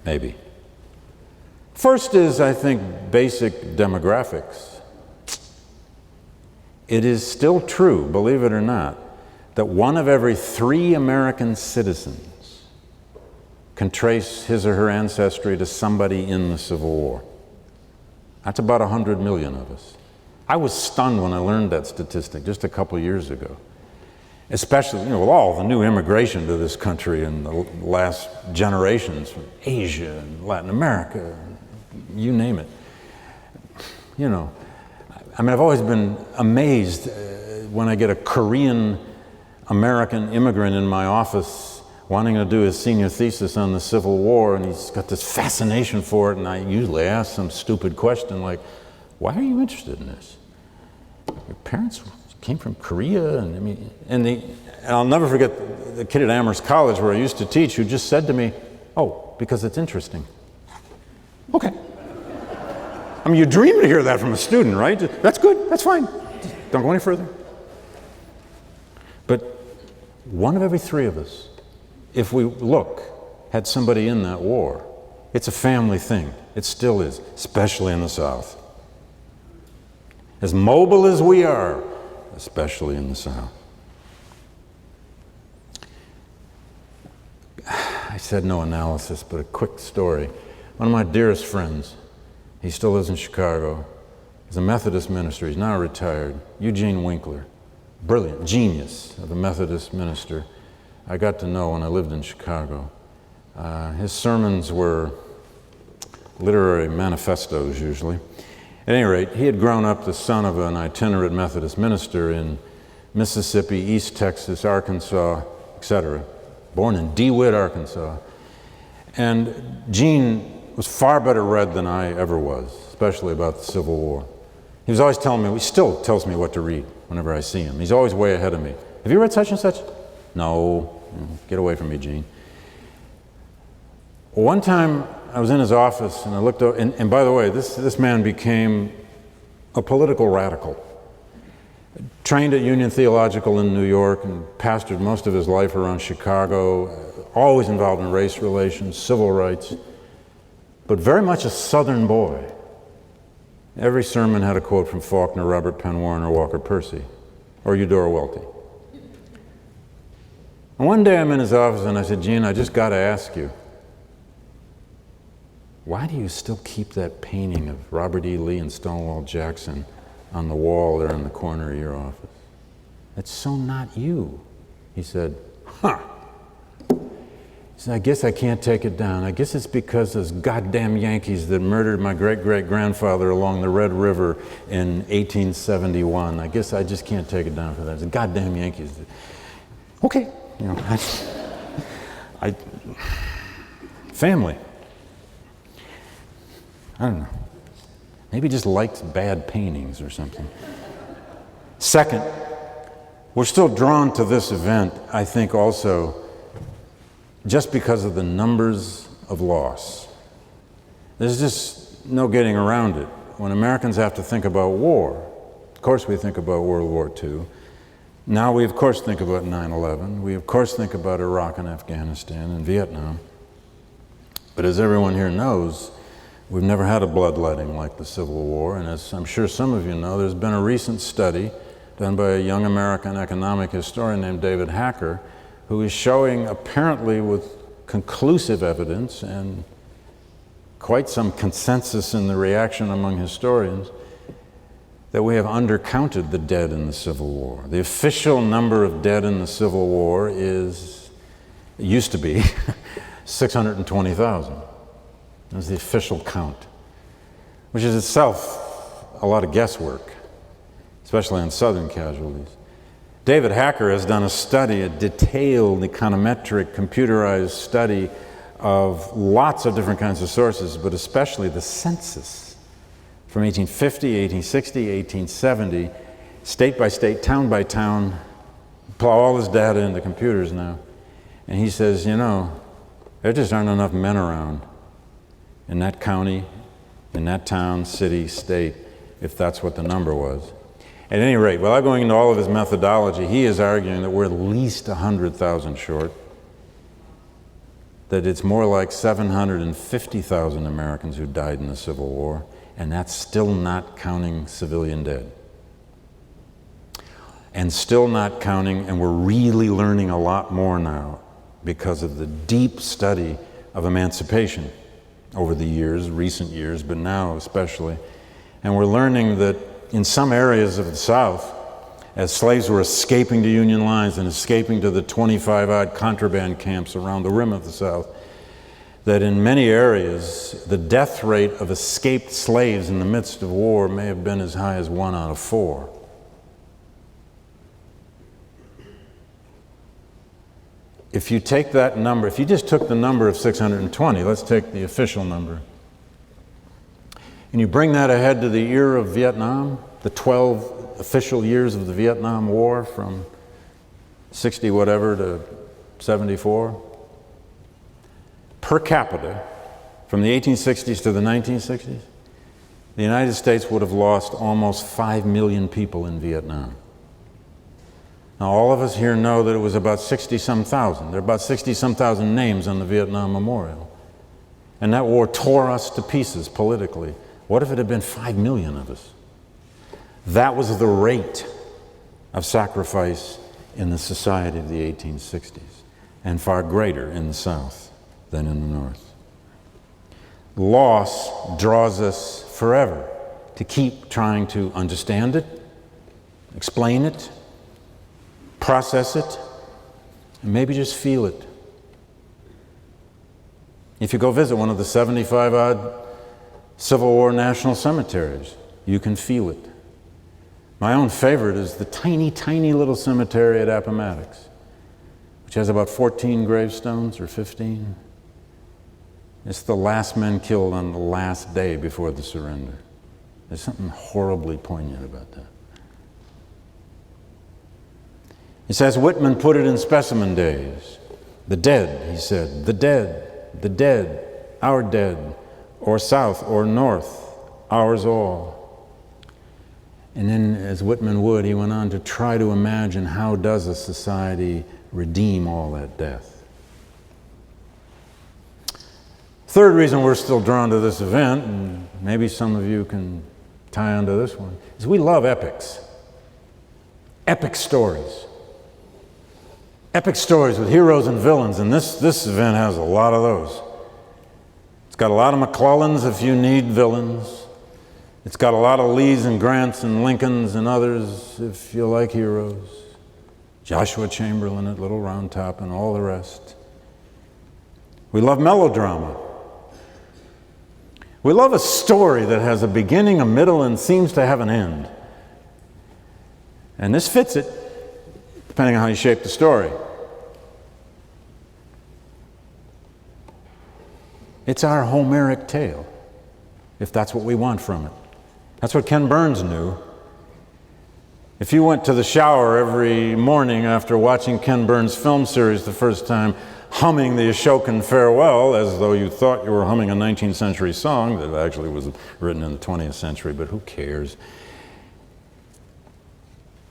Maybe. First is, I think, basic demographics. It is still true, believe it or not, that 1 of every 3 American citizens can trace his or her ancestry to somebody in the Civil War. That's about 100 million of us. I was stunned when I learned that statistic just a couple years ago. Especially, with all the new immigration to this country in the last generations from Asia and Latin America, you name it. I've always been amazed when I get a Korean American immigrant in my office wanting to do his senior thesis on the Civil War, and he's got this fascination for it, and I usually ask some stupid question like, why are you interested in this? Your parents came from Korea, and I'll never forget the kid at Amherst College where I used to teach who just said to me, oh, because it's interesting. Okay. You dream to hear that from a student, right? That's good, that's fine. Don't go any further. But 1 of every 3 of us, if we look, had somebody in that war. It's a family thing. It still is, especially in the South. As mobile as we are, especially in the South. I said no analysis, but a quick story. One of my dearest friends, he still lives in Chicago. He's a Methodist minister. He's now retired. Eugene Winkler, brilliant, genius of a Methodist minister. I got to know when I lived in Chicago. His sermons were literary manifestos, usually. At any rate, he had grown up the son of an itinerant Methodist minister in Mississippi, East Texas, Arkansas, etc. Born in DeWitt, Arkansas. And Gene was far better read than I ever was, especially about the Civil War. He was always telling me, he still tells me what to read whenever I see him. He's always way ahead of me. Have you read such and such? No. Get away from me, Gene. One time I was in his office and I looked over, and by the way, this man became a political radical. Trained at Union Theological in New York and pastored most of his life around Chicago, always involved in race relations, civil rights, but very much a Southern boy. Every sermon had a quote from Faulkner, Robert Penn Warren, or Walker Percy, or Eudora Welty. And one day I'm in his office and I said, Gene, I just got to ask you, why do you still keep that painting of Robert E. Lee and Stonewall Jackson on the wall there in the corner of your office? That's so not you. He said, huh. He said, I guess I can't take it down. I guess it's because those goddamn Yankees that murdered my great-great-grandfather along the Red River in 1871. I guess I just can't take it down for that. It's the goddamn Yankees. Okay. Family. I don't know. Maybe he just likes bad paintings or something. Second, we're still drawn to this event, I think also, just because of the numbers of loss. There's just no getting around it. When Americans have to think about war, of course we think about World War II. Now we of course think about 9/11. We of course think about Iraq and Afghanistan and Vietnam. But as everyone here knows, we've never had a bloodletting like the Civil War, and as I'm sure some of you know, there's been a recent study done by a young American economic historian named David Hacker, who is showing, apparently with conclusive evidence and quite some consensus in the reaction among historians, that we have undercounted the dead in the Civil War. The official number of dead in the Civil War used to be 620,000. That's the official count, which is itself a lot of guesswork, especially on Southern casualties. David Hacker has done a study, a detailed econometric computerized study of lots of different kinds of sources, but especially the census from 1850, 1860, 1870, state by state, town by town, plow all this data into computers now. And he says, you know, there just aren't enough men around in that county, in that town, city, state, if that's what the number was. At any rate, without going into all of his methodology, he is arguing that we're at least 100,000 short, that it's more like 750,000 Americans who died in the Civil War, and that's still not counting civilian dead. And still not counting, and we're really learning a lot more now because of the deep study of emancipation over the years, recent years, but now especially. And we're learning that in some areas of the South, as slaves were escaping to Union lines and escaping to the 25-odd contraband camps around the rim of the South, that in many areas, the death rate of escaped slaves in the midst of war may have been as high as 1 out of 4. If you take that number, if you just took the number of 620, let's take the official number, and you bring that ahead to the era of Vietnam, the 12 official years of the Vietnam War from 60 whatever to 74, per capita, from the 1860s to the 1960s, the United States would have lost almost 5 million people in Vietnam. Now, all of us here know that it was about 60-some thousand. There are about 60-some thousand names on the Vietnam Memorial. And that war tore us to pieces politically. What if it had been 5 million of us? That was the rate of sacrifice in the society of the 1860s, and far greater in the South than in the North. Loss draws us forever to keep trying to understand it, explain it, process it, and maybe just feel it. If you go visit one of the 75-odd Civil War national cemeteries, you can feel it. My own favorite is the tiny, tiny little cemetery at Appomattox, which has about 14 gravestones or 15. It's the last men killed on the last day before the surrender. There's something horribly poignant about that. It's as Whitman put it in Specimen Days. The dead, he said, the dead, our dead, or south or north, ours all. And then, as Whitman would, he went on to try to imagine how does a society redeem all that death. Third reason we're still drawn to this event, and maybe some of you can tie onto this one, is we love epics. Epic stories. Epic stories with heroes and villains, and this event has a lot of those. It's got a lot of McClellans if you need villains. It's got a lot of Lees and Grants and Lincolns and others if you like heroes. Joshua Chamberlain at Little Round Top and all the rest. We love melodrama. We love a story that has a beginning, a middle, and seems to have an end. And this fits it, depending on how you shape the story. It's our Homeric tale, if that's what we want from it. That's what Ken Burns knew. If you went to the shower every morning after watching Ken Burns' film series the first time, humming the Ashokan Farewell as though you thought you were humming a 19th century song that actually was written in the 20th century, but who cares?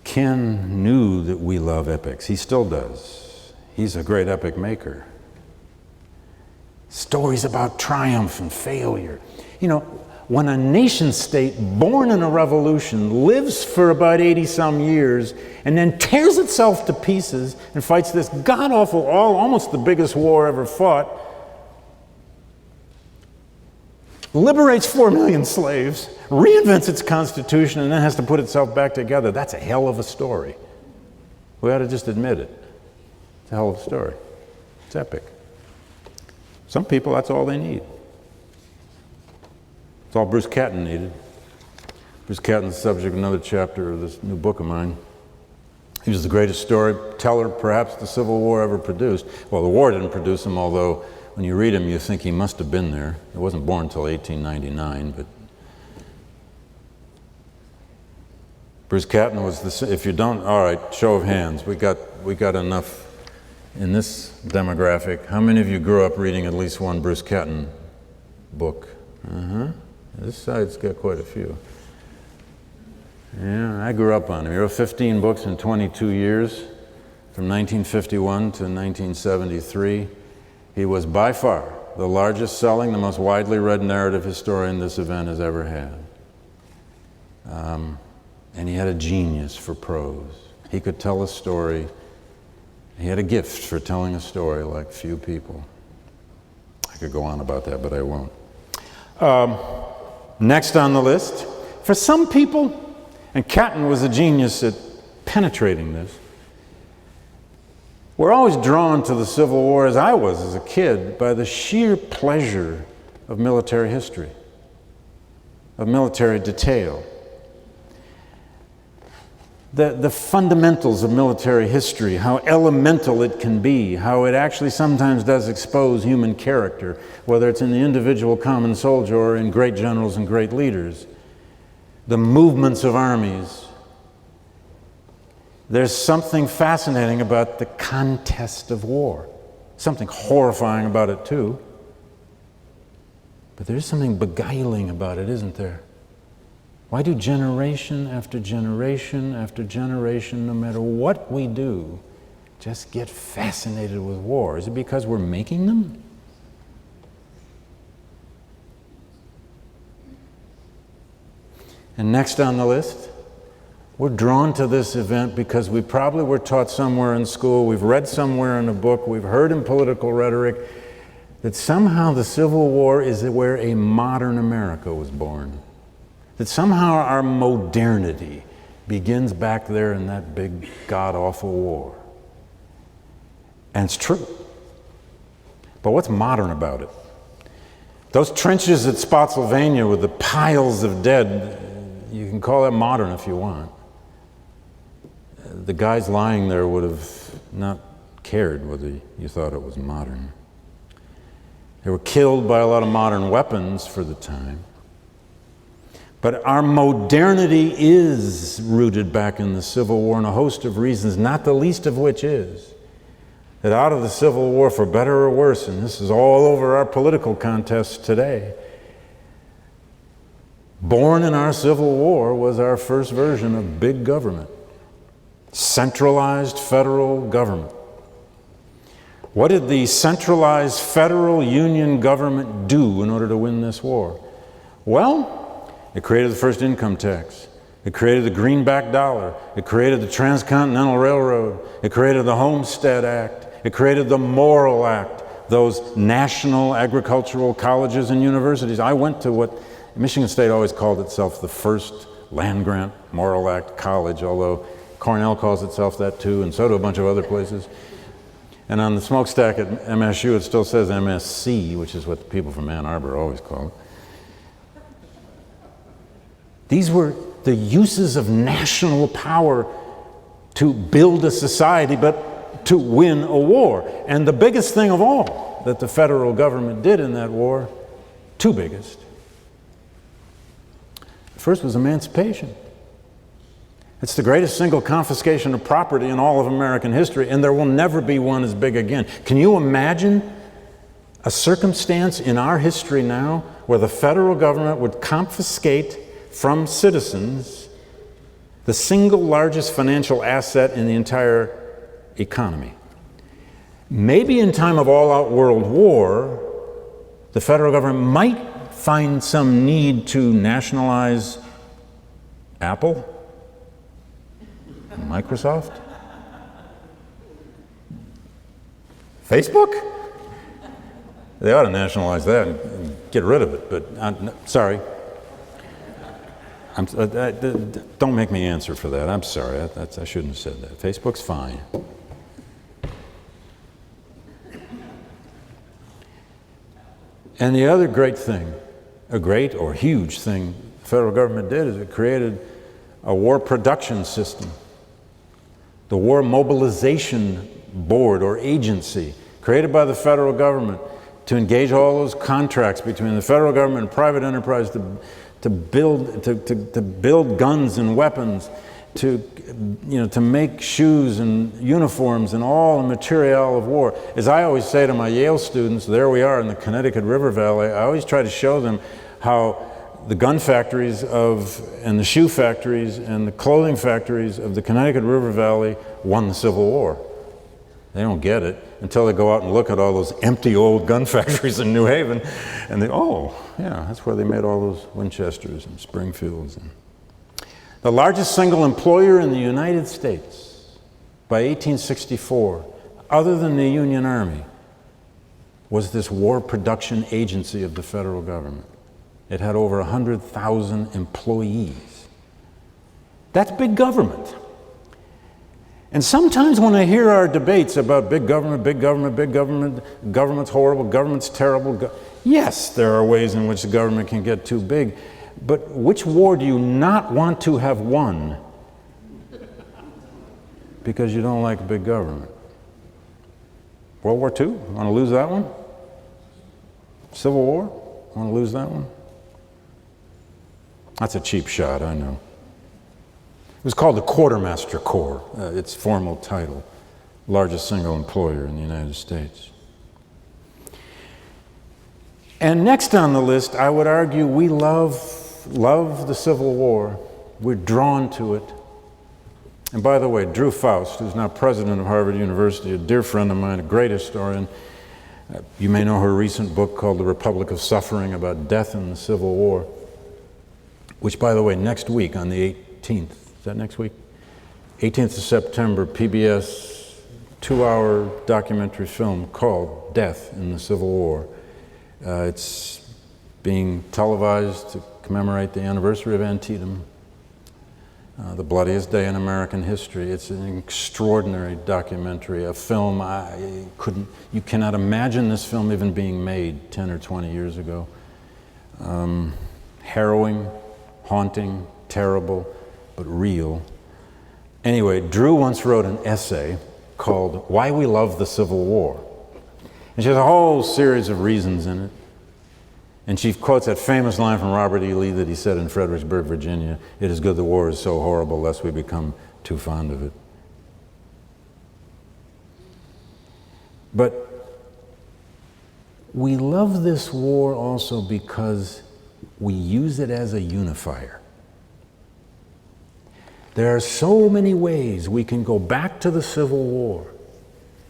Ken knew that we love epics. He still does. He's a great epic maker. Stories about triumph and failure. You know, when a nation state born in a revolution lives for about 80-some years and then tears itself to pieces and fights this god-awful, almost the biggest war ever fought, liberates 4 million slaves, reinvents its constitution, and then has to put itself back together. That's a hell of a story. We ought to just admit it. It's a hell of a story. It's epic. Some people, that's all they need. It's all Bruce Catton needed. Bruce Catton's the subject of another chapter of this new book of mine. He was the greatest storyteller perhaps the Civil War ever produced. Well, the war didn't produce him, although when you read him, you think he must have been there. He wasn't born until 1899, but Bruce Catton was the, if you don't, all right, show of hands. We got enough in this demographic. How many of you grew up reading at least one Bruce Catton book? This side's got quite a few. Yeah, I grew up on him. He wrote 15 books in 22 years, from 1951 to 1973. He was by far the largest selling, the most widely read narrative historian this event has ever had. And he had a genius for prose. He could tell a story. He had a gift for telling a story like few people. I could go on about that, but I won't. Next on the list, for some people, and Catton was a genius at penetrating this, we're always drawn to the Civil War, as I was as a kid, by the sheer pleasure of military history, of military detail. The fundamentals of military history, how elemental it can be, how it actually sometimes does expose human character, whether it's in the individual common soldier or in great generals and great leaders. The movements of armies. There's something fascinating about the contest of war. Something horrifying about it too. But there's something beguiling about it, isn't there? Why do generation after generation after generation, no matter what we do, just get fascinated with war? Is it because we're making them? And next on the list, we're drawn to this event because we probably were taught somewhere in school, we've read somewhere in a book, we've heard in political rhetoric, that somehow the Civil War is where a modern America was born. That somehow our modernity begins back there in that big god-awful war. And it's true. But what's modern about it? Those trenches at Spotsylvania with the piles of dead, you can call that modern if you want. The guys lying there would have not cared whether you thought it was modern. They were killed by a lot of modern weapons for the time. But our modernity is rooted back in the Civil War in a host of reasons, not the least of which is that out of the Civil War, for better or worse, and this is all over our political contests today, born in our Civil War was our first version of big government, centralized federal government. What did the centralized federal union government do in order to win this war? Well, it created the first income tax. It created the greenback dollar. It created the Transcontinental Railroad. It created the Homestead Act. It created the Morrill Act, those national agricultural colleges and universities. I went to what Michigan State always called itself the first land-grant Morrill Act college, although Cornell calls itself that too, and so do a bunch of other places. And on the smokestack at MSU, it still says MSC, which is what the people from Ann Arbor always call it. These were the uses of national power to build a society, but to win a war. And the biggest thing of all that the federal government did in that war, two biggest. First was emancipation. It's the greatest single confiscation of property in all of American history, and there will never be one as big again. Can you imagine a circumstance in our history now where the federal government would confiscate from citizens the single largest financial asset in the entire economy? Maybe in time of all-out world war, the federal government might find some need to nationalize Apple, Microsoft, Facebook. They ought to nationalize that and get rid of it, but sorry. Don't make me answer for that. I'm sorry. I shouldn't have said that. Facebook's fine. And the other great thing, a great or huge thing federal government did is it created a war production system. The War Mobilization Board or agency created by the federal government to engage all those contracts between the federal government and private enterprise to build guns and weapons, to make shoes and uniforms and all the material of war. As I always say to my Yale students, there we are in the Connecticut River Valley, I always try to show them how the gun factories and the shoe factories and the clothing factories of the Connecticut River Valley won the Civil War. They don't get it until they go out and look at all those empty old gun factories in New Haven, and they, oh, yeah, that's where they made all those Winchesters and Springfields. The largest single employer in the United States by 1864, other than the Union Army, was this war production agency of the federal government. It had over 100,000 employees. That's big government. And sometimes when I hear our debates about big government, government's horrible, government's terrible, yes, there are ways in which the government can get too big, but which war do you not want to have won because you don't like big government? World War II? Want to lose that one? Civil War? Want to lose that one? That's a cheap shot, I know. It was called the Quartermaster Corps, its formal title, largest single employer in the United States. And next on the list, I would argue we love the Civil War. We're drawn to it. And by the way, Drew Faust, who's now president of Harvard University, a dear friend of mine, a great historian, you may know her recent book called The Republic of Suffering, about death in the Civil War, which, by the way, next week on the 18th, is that next week? 18th of September, PBS 2-hour documentary film called Death in the Civil War. It's being televised to commemorate the anniversary of Antietam, the bloodiest day in American history. It's an extraordinary documentary, a film you cannot imagine this film even being made 10 or 20 years ago. Harrowing, haunting, terrible, but real. Anyway, Drew once wrote an essay called Why We Love the Civil War. And she has a whole series of reasons in it. And she quotes that famous line from Robert E. Lee that he said in Fredericksburg, Virginia, "It is good the war is so horrible, lest we become too fond of it." But we love this war also because we use it as a unifier. There are so many ways we can go back to the Civil War.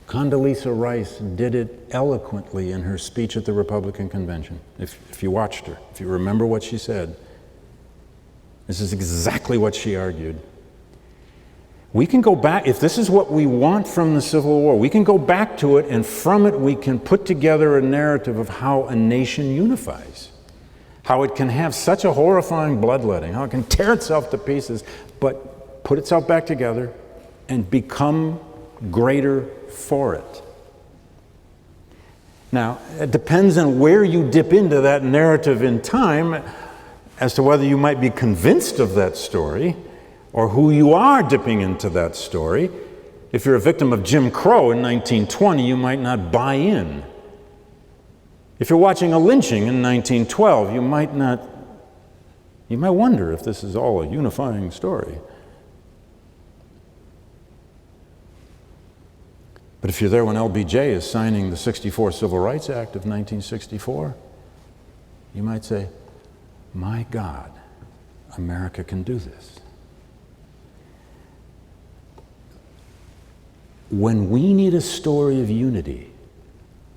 Condoleezza Rice did it eloquently in her speech at the Republican Convention. If you watched her, if you remember what she said, this is exactly what she argued. We can go back, if this is what we want from the Civil War, we can go back to it, and from it we can put together a narrative of how a nation unifies, how it can have such a horrifying bloodletting, how it can tear itself to pieces, but put itself back together and become greater for it. Now, it depends on where you dip into that narrative in time as to whether you might be convinced of that story or who you are dipping into that story. If you're a victim of Jim Crow in 1920, you might not buy in. If you're watching a lynching in 1912, you might wonder if this is all a unifying story. But if you're there when LBJ is signing the '64 Civil Rights Act of 1964, you might say, my God, America can do this. When we need a story of unity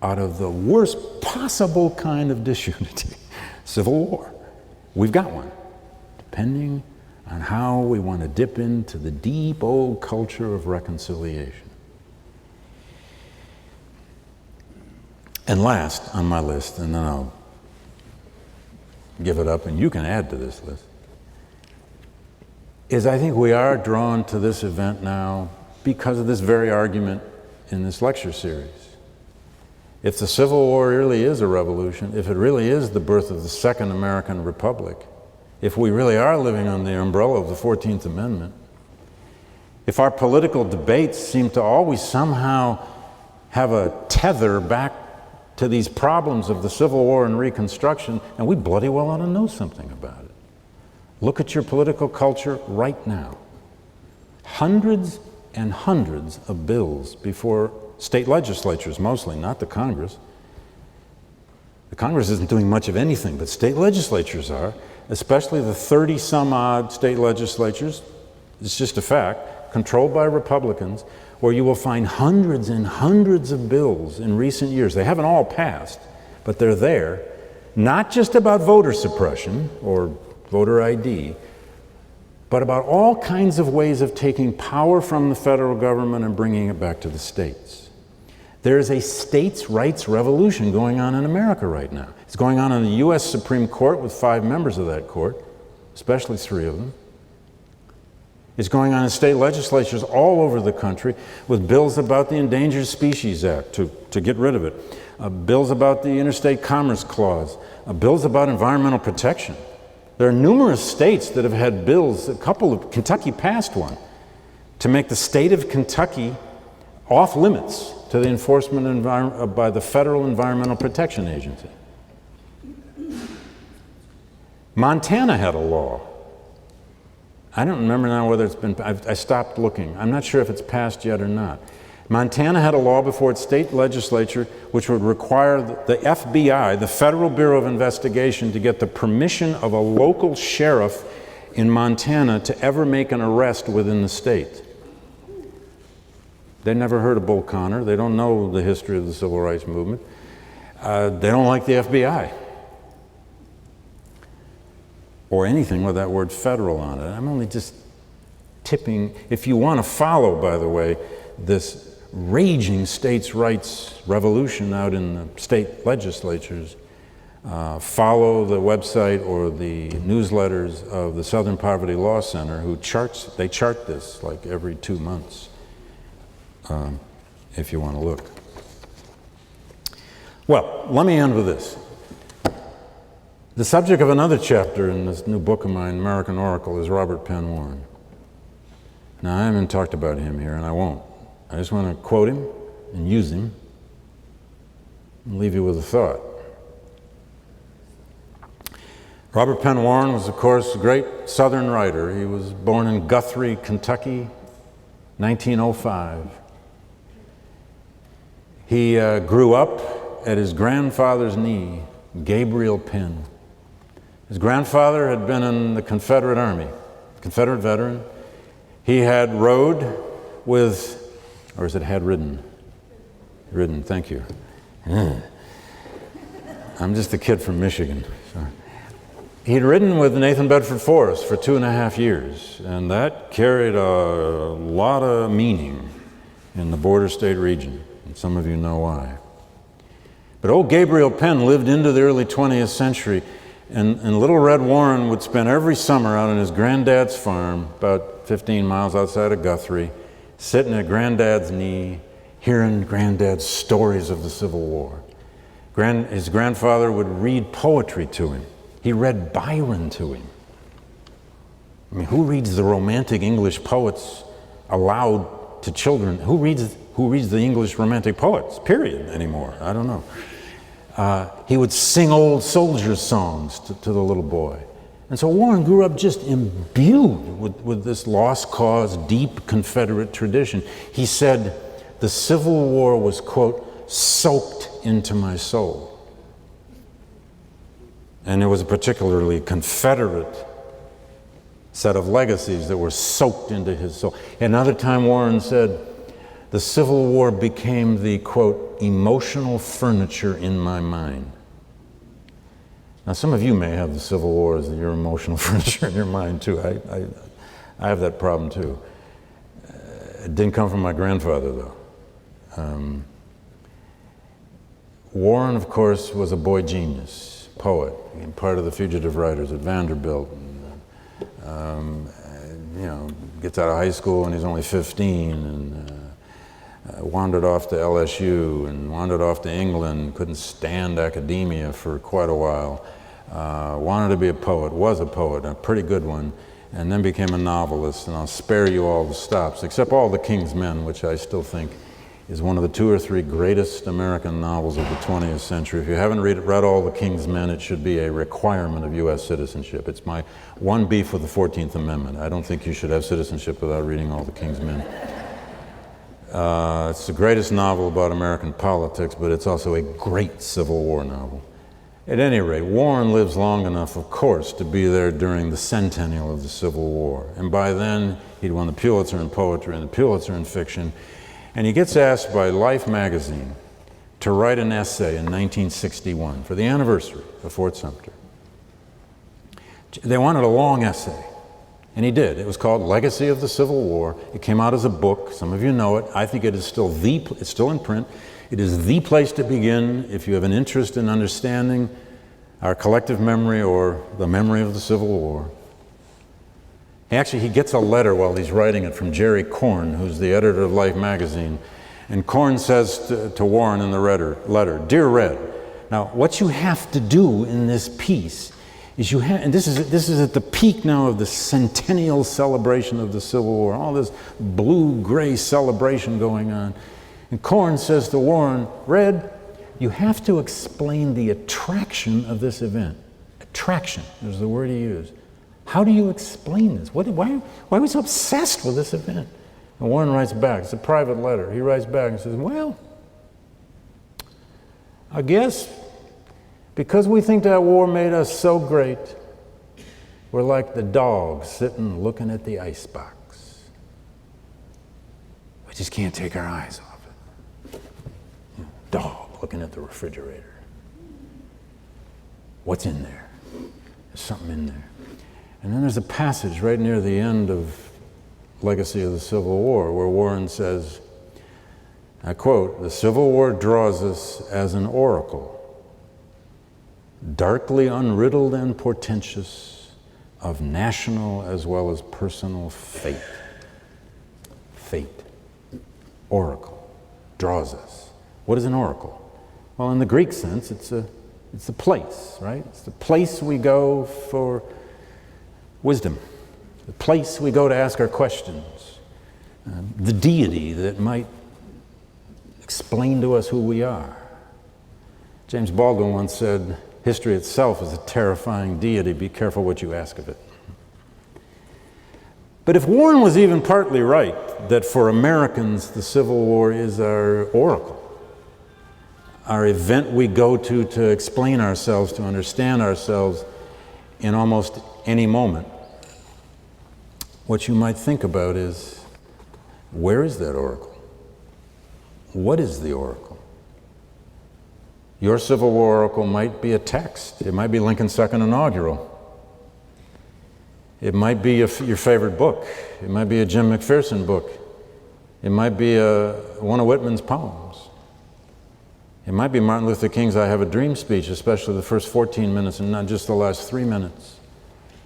out of the worst possible kind of disunity, Civil War, we've got one, depending on how we want to dip into the deep old culture of reconciliation. And last on my list, and then I'll give it up and you can add to this list, is I think we are drawn to this event now because of this very argument in this lecture series. If the Civil War really is a revolution, if it really is the birth of the Second American Republic, if we really are living on the umbrella of the 14th Amendment, if our political debates seem to always somehow have a tether back to these problems of the Civil War and Reconstruction, and we bloody well ought to know something about it. Look at your political culture right now. Hundreds and hundreds of bills before state legislatures, mostly, not the Congress. The Congress isn't doing much of anything, but state legislatures are, especially the 30-some-odd state legislatures, it's just a fact, controlled by Republicans, where you will find hundreds and hundreds of bills in recent years. They haven't all passed, but they're there, not just about voter suppression or voter ID, but about all kinds of ways of taking power from the federal government and bringing it back to the states. There is a states' rights revolution going on in America right now. It's going on in the U.S. Supreme Court with 5 members of that court, especially 3 of them. It's going on in state legislatures all over the country with bills about the Endangered Species Act to get rid of it, bills about the Interstate Commerce Clause, bills about environmental protection. There are numerous states that have had bills, Kentucky passed one, to make the state of Kentucky off limits to the enforcement by the Federal Environmental Protection Agency. Montana had a law. I don't remember now whether it's been, I stopped looking. I'm not sure if it's passed yet or not. Montana had a law before its state legislature which would require the FBI, the Federal Bureau of Investigation, to get the permission of a local sheriff in Montana to ever make an arrest within the state. They never heard of Bull Connor. They don't know the history of the civil rights movement. They don't like the FBI or anything with that word federal on it. I'm only just tipping. If you want to follow, by the way, this raging states' rights revolution out in the state legislatures, follow the website or the newsletters of the Southern Poverty Law Center, who they chart this like every 2 months, if you want to look. Well, let me end with this. The subject of another chapter in this new book of mine, American Oracle, is Robert Penn Warren. Now, I haven't talked about him here, and I won't. I just want to quote him and use him and leave you with a thought. Robert Penn Warren was, of course, a great Southern writer. He was born in Guthrie, Kentucky, 1905. He grew up at his grandfather's knee, Gabriel Penn. His grandfather had been in the Confederate Army, Confederate veteran. He had rode with, or is it had ridden? Ridden, thank you. I'm just a kid from Michigan. So. He'd ridden with Nathan Bedford Forrest for 2.5 years, and that carried a lot of meaning in the border state region, and some of you know why. But old Gabriel Penn lived into the early 20th century, and little Red Warren would spend every summer out on his granddad's farm, about 15 miles outside of Guthrie, sitting at granddad's knee, hearing granddad's stories of the Civil War. His grandfather would read poetry to him. He read Byron to him. I mean, who reads the romantic English poets aloud to children? Who reads the English romantic poets, period, anymore? I don't know. He would sing old soldiers' songs to the little boy. And so Warren grew up just imbued with this lost cause, deep Confederate tradition. He said, the Civil War was, quote, soaked into my soul. And it was a particularly Confederate set of legacies that were soaked into his soul. Another time Warren said, the Civil War became the, quote, emotional furniture in my mind. Now, some of you may have the Civil War as your emotional furniture in your mind, too. I have that problem, too. It didn't come from my grandfather, though. Warren, of course, was a boy genius, poet, and part of the fugitive writers at Vanderbilt. Gets out of high school when he's only 15, and wandered off to LSU and wandered off to England, couldn't stand academia for quite a while. wanted to be a poet, was a poet, a pretty good one, and then became a novelist. And I'll spare you all the stops, except All the King's Men, which I still think is one of the 2 or 3 greatest American novels of the 20th century. If you haven't read All the King's Men, it should be a requirement of U.S. citizenship. It's my one beef with the 14th Amendment. I don't think you should have citizenship without reading All the King's Men. It's the greatest novel about American politics, but it's also a great Civil War novel. At any rate, Warren lives long enough, of course, to be there during the centennial of the Civil War. And by then, he'd won the Pulitzer in poetry and the Pulitzer in fiction. And he gets asked by Life magazine to write an essay in 1961 for the anniversary of Fort Sumter. They wanted a long essay, and he did. It was called Legacy of the Civil War. It came out as a book. Some of you know it. I think it is it's still in print. It is the place to begin if you have an interest in understanding our collective memory or the memory of the Civil War. Actually, he gets a letter while he's writing it from Jerry Korn, who's the editor of Life magazine. And Korn says to Warren in the letter, "Dear Red, now what you have to do in this piece is and this is at the peak now of the centennial celebration of the Civil War, all this blue-gray celebration going on. And Korn says to Warren, Red, you have to explain the attraction of this event. Attraction is the word he used. How do you explain this? Why are we so obsessed with this event? And Warren writes back. It's a private letter. He writes back and says, well, I guess because we think that war made us so great, we're like the dog sitting looking at the icebox. We just can't take our eyes off it. Dog looking at the refrigerator. What's in there? There's something in there. And then there's a passage right near the end of Legacy of the Civil War where Warren says, I quote, "The Civil War draws us as an oracle, darkly unriddled and portentous, of national as well as personal fate." Fate. Oracle. Draws us. What is an oracle? Well, in the Greek sense, it's a place, right? It's the place we go for wisdom, the place we go to ask our questions, the deity that might explain to us who we are. James Baldwin once said, history itself is a terrifying deity. Be careful what you ask of it. But if Warren was even partly right, that for Americans the Civil War is our oracle, our event we go to explain ourselves, to understand ourselves in almost any moment, what you might think about is, where is that oracle? What is the oracle? Your Civil War oracle might be a text. It might be Lincoln's second inaugural. It might be your favorite book. It might be a Jim McPherson book. It might be one of Whitman's poems. It might be Martin Luther King's I Have a Dream speech, especially the first 14 minutes and not just the last 3 minutes.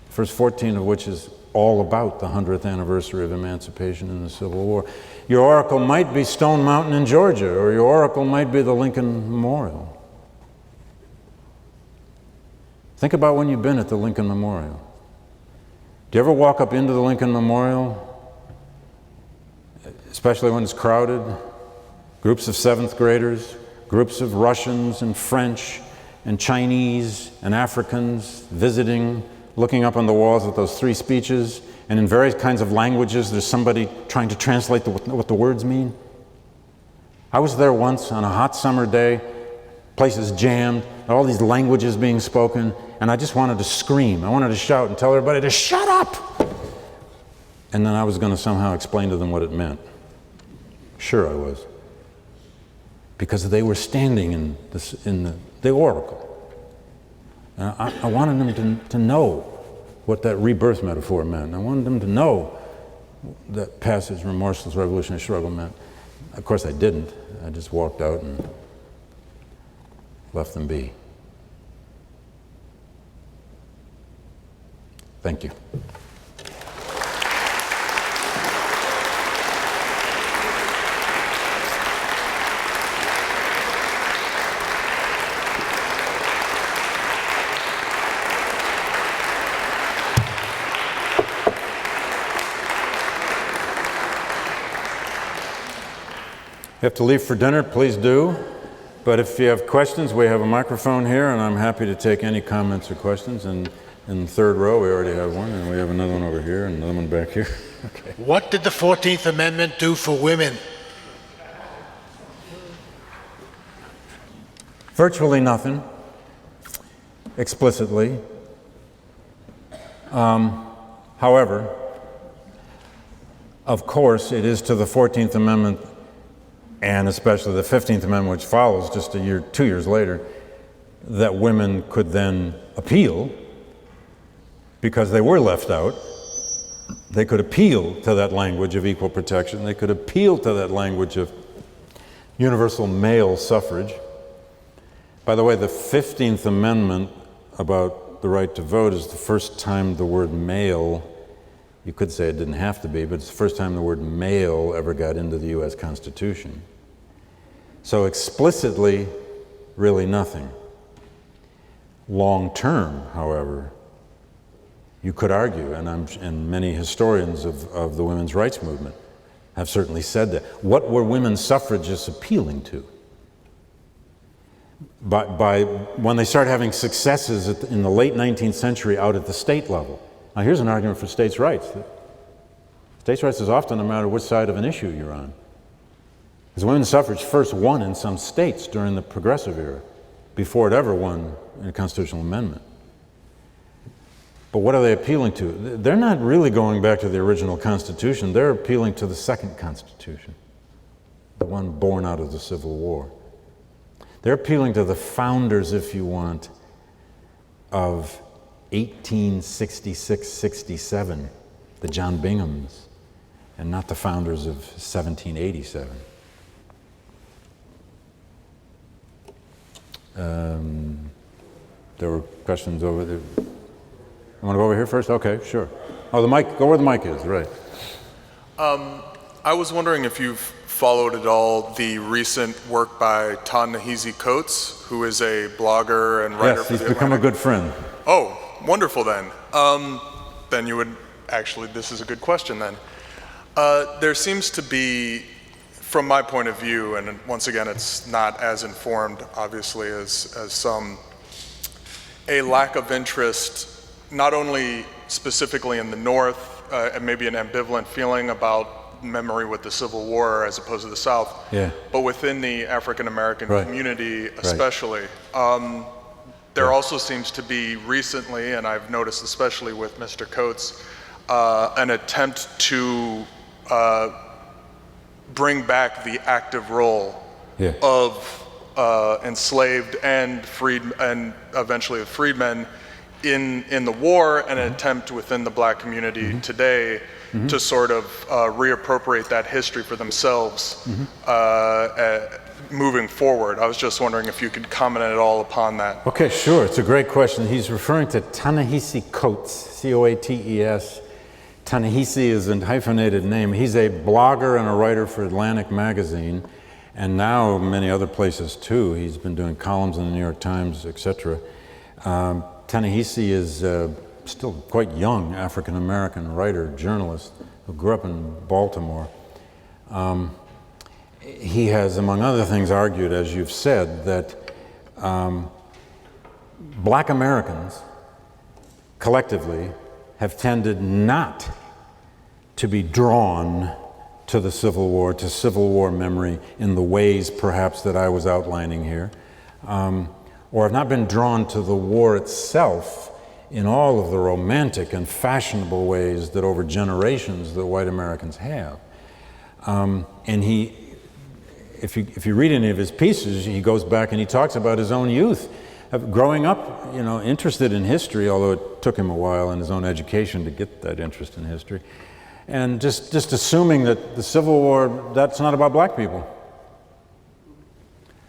The first 14 of which is all about the 100th anniversary of emancipation in the Civil War. Your oracle might be Stone Mountain in Georgia, or your oracle might be the Lincoln Memorial. Think about when you've been at the Lincoln Memorial. Do you ever walk up into the Lincoln Memorial, especially when it's crowded? Groups of 7th graders, groups of Russians and French and Chinese and Africans visiting, looking up on the walls at those 3 speeches, and in various kinds of languages there's somebody trying to translate what the words mean. I was there once on a hot summer day, places jammed, all these languages being spoken, and I just wanted to scream. I wanted to shout and tell everybody to shut up! And then I was going to somehow explain to them what it meant. Sure I was. Because they were standing in the oracle. And I wanted them to know what that rebirth metaphor meant. I wanted them to know that passage, remorseless revolutionary struggle, meant. Of course I didn't. I just walked out and left them be. Thank you. you have to leave for dinner, please do. But if you have questions, we have a microphone here, and I'm happy to take any comments or questions. And in the third row, we already have one, and we have another one over here, and another one back here. Okay. What did the 14th Amendment do for women? Virtually nothing, explicitly. However, of course, it is to the 14th Amendment, and especially the 15th Amendment, which follows just 2 years later, that women could then appeal because they were left out. They could appeal to that language of equal protection. They could appeal to that language of universal male suffrage. By the way, the 15th Amendment about the right to vote is the first time the word male, you could say it didn't have to be, but it's the first time the word male ever got into the U.S. Constitution. So explicitly, really nothing. Long term, however, you could argue, and many historians of the women's rights movement have certainly said that. What were women's suffragists appealing to? By when they start having successes in the late 19th century out at the state level. Now here's an argument for states' rights. States' rights is often no matter which side of an issue you're on. Because women's suffrage first won in some states during the Progressive era, before it ever won in a constitutional amendment. But what are they appealing to? They're not really going back to the original Constitution. They're appealing to the second Constitution, the one born out of the Civil War. They're appealing to the founders, if you want, of 1866-67, the John Binghams, and not the founders of 1787. There were questions over there. You want to go over here first? Okay, sure. Oh, the mic, go where the mic is, right. I was wondering if you've followed at all the recent work by Ta-Nehisi Coates, who is a blogger and writer for the Yes, he's become a good friend. Oh, wonderful then. Then you would, actually, this is a good question then. There seems to be, from my point of view, and once again, it's not as informed, obviously, as some, a lack of interest, not only specifically in the North, and maybe an ambivalent feeling about memory with the Civil War as opposed to the South, but within the African American community especially. There also seems to be recently, and I've noticed especially with Mr. Coates, an attempt to bring back the active role of enslaved and freed, and eventually the freedmen in the war, and an attempt within the black community today to sort of reappropriate that history for themselves moving forward. I was just wondering if you could comment at all upon that. Okay, sure. It's a great question. He's referring to Ta-Nehisi Coates, C-O-A-T-E-S. Ta-Nehisi is a hyphenated name. He's a blogger and a writer for Atlantic Magazine, and now many other places too. He's been doing columns in the New York Times, etc. Ta-Nehisi is still quite young African-American writer, journalist, who grew up in Baltimore. He has, among other things, argued, as you've said, that black Americans collectively have tended not to be drawn to the Civil War, to Civil War memory in the ways perhaps that I was outlining here, or have not been drawn to the war itself in all of the romantic and fashionable ways that over generations the white Americans have. And he, if you read any of his pieces, he goes back and he talks about his own youth, of growing up, interested in history, although it took him a while in his own education to get that interest in history, and just assuming that the Civil War, that's not about black people.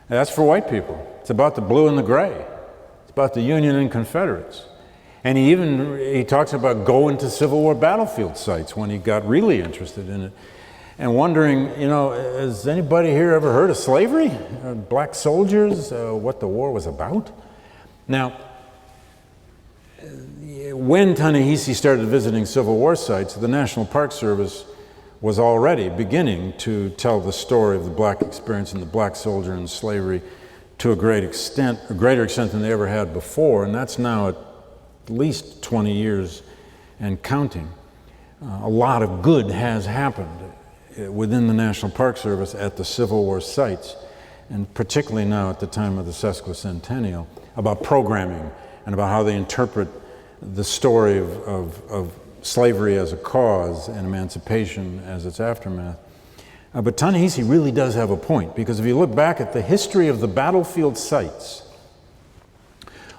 That's for white people. It's about the blue and the gray. It's about the Union and Confederates. And he talks about going to Civil War battlefield sites when he got really interested in it, and wondering, has anybody here ever heard of slavery? Black soldiers, what the war was about? Now, when Ta-Nehisi started visiting Civil War sites, the National Park Service was already beginning to tell the story of the black experience and the black soldier in slavery to a greater extent than they ever had before, and that's now at least 20 years and counting. A lot of good has happened within the National Park Service at the Civil War sites, and particularly now at the time of the sesquicentennial, about programming and about how they interpret the story of slavery as a cause and emancipation as its aftermath. But Ta-Nehisi really does have a point, because if you look back at the history of the battlefield sites,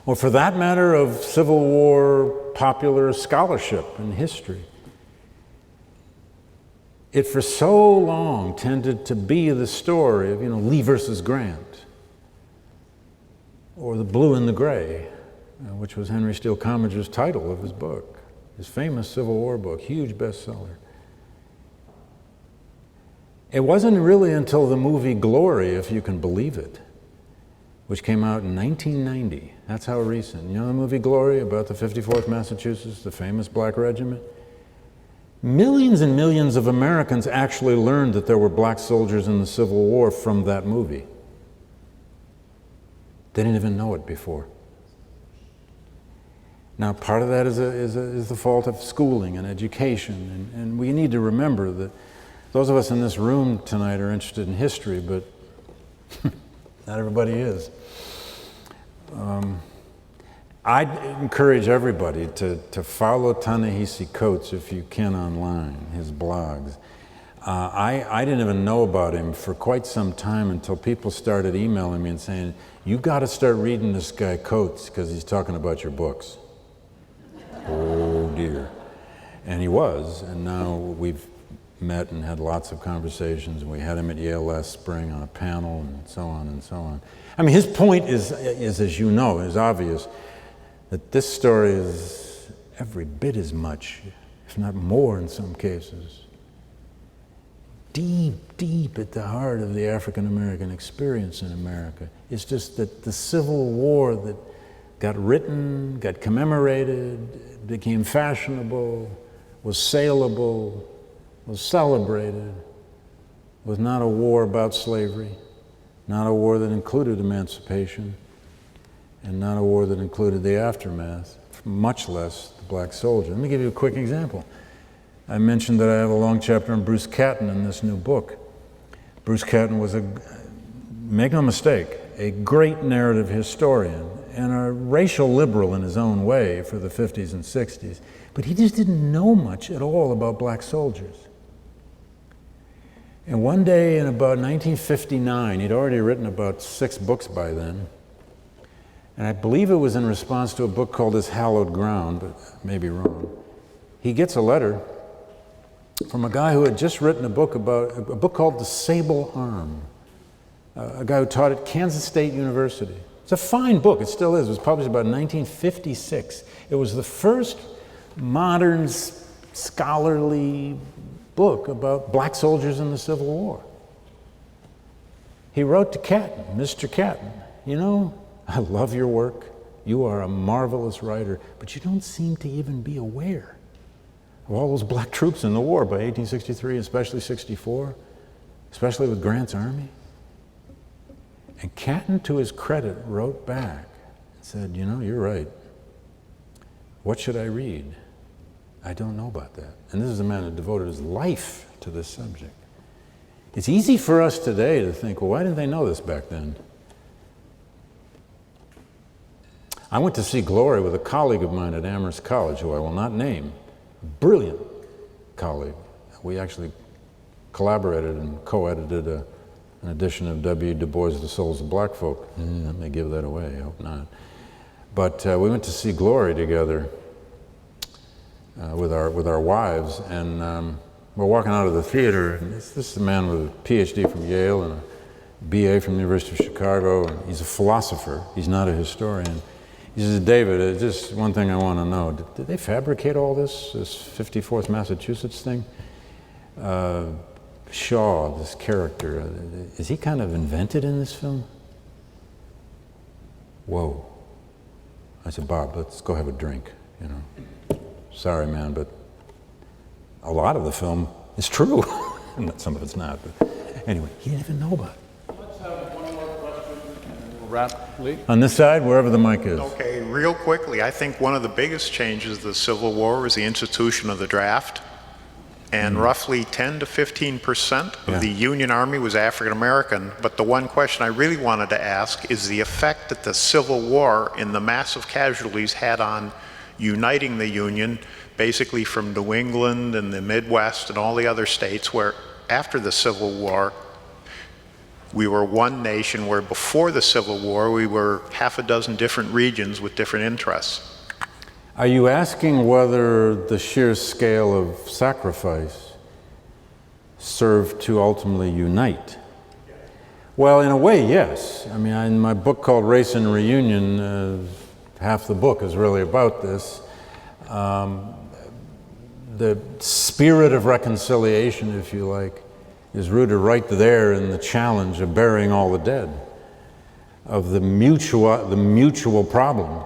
or for that matter of Civil War popular scholarship and history, it for so long tended to be the story of, Lee versus Grant, or the blue and the gray, which was Henry Steele Commager's title of his book, his famous Civil War book, huge bestseller. It wasn't really until the movie Glory, if you can believe it, which came out in 1990. That's how recent. You know the movie Glory, about the 54th Massachusetts, the famous black regiment? Millions and millions of Americans actually learned that there were black soldiers in the Civil War from that movie. They didn't even know it before. Now, part of that is the fault of schooling and education, and we need to remember that those of us in this room tonight are interested in history, but not everybody is. I'd encourage everybody to follow Ta-Nehisi Coates if you can online, his blogs. I didn't even know about him for quite some time until people started emailing me and saying, "You got to start reading this guy Coates because he's talking about your books." Oh dear. And he was, and now we've met and had lots of conversations, and we had him at Yale last spring on a panel and so on and so on. I mean, his point is as you know, is obvious, that this story is every bit as much, if not more in some cases, deep at the heart of the African American experience in America. It's just that the Civil War that got written, got commemorated, became fashionable, was saleable, was celebrated, was not a war about slavery, not a war that included emancipation, and not a war that included the aftermath, much less the black soldier. Let me give you a quick example. I mentioned that I have a long chapter on Bruce Catton in this new book. Bruce Catton was, make no mistake, a great narrative historian and a racial liberal in his own way for the 50s and 60s, but he just didn't know much at all about black soldiers. And one day in about 1959, he'd already written about 6 books by then, and I believe it was in response to a book called His Hallowed Ground, but I may be wrong. He gets a letter from a guy who had just written a book called The Sable Arm, a guy who taught at Kansas State University. It's a fine book, it still is. It was published about 1956. It was the first modern scholarly book about black soldiers in the Civil War. He wrote to Catton, Mr. Catton, I love your work. You are a marvelous writer, but you don't seem to even be aware of all those black troops in the war by 1863, especially 64, especially with Grant's army. And Catton, to his credit, wrote back and said, you're right. What should I read? I don't know about that. And this is a man who devoted his life to this subject. It's easy for us today to think, well, why didn't they know this back then? I went to see Glory with a colleague of mine at Amherst College, who I will not name, a brilliant colleague. We actually collaborated and co-edited an edition of W. Du Bois' The Souls of Black Folk. I may give that away, I hope not. But we went to see Glory together with our wives, and we're walking out of the theater, and this is a man with a PhD from Yale and a BA from the University of Chicago, and he's a philosopher, he's not a historian. He says, David, just one thing I want to know, did they fabricate all this 54th Massachusetts thing? Shaw, this character, is he kind of invented in this film? Whoa. I said, Bob, let's go have a drink, Sorry, man, but a lot of the film is true. Some of it's not, but anyway, he didn't even know about it. Let's have one more question and then we'll wrap, Lee. On this side, wherever the mic is. Okay, real quickly, I think one of the biggest changes of the Civil War was the institution of the draft. And roughly 10 to 15% of the Union Army was African American. But the one question I really wanted to ask is the effect that the Civil War and the massive casualties had on uniting the Union, basically from New England and the Midwest and all the other states, where after the Civil War, we were one nation, where before the Civil War, we were half a dozen different regions with different interests. Are you asking whether the sheer scale of sacrifice served to ultimately unite? Well, in a way, yes. I mean, in my book called Race and Reunion, half the book is really about this. The spirit of reconciliation, if you like, is rooted right there in the challenge of burying all the dead, of the mutual problem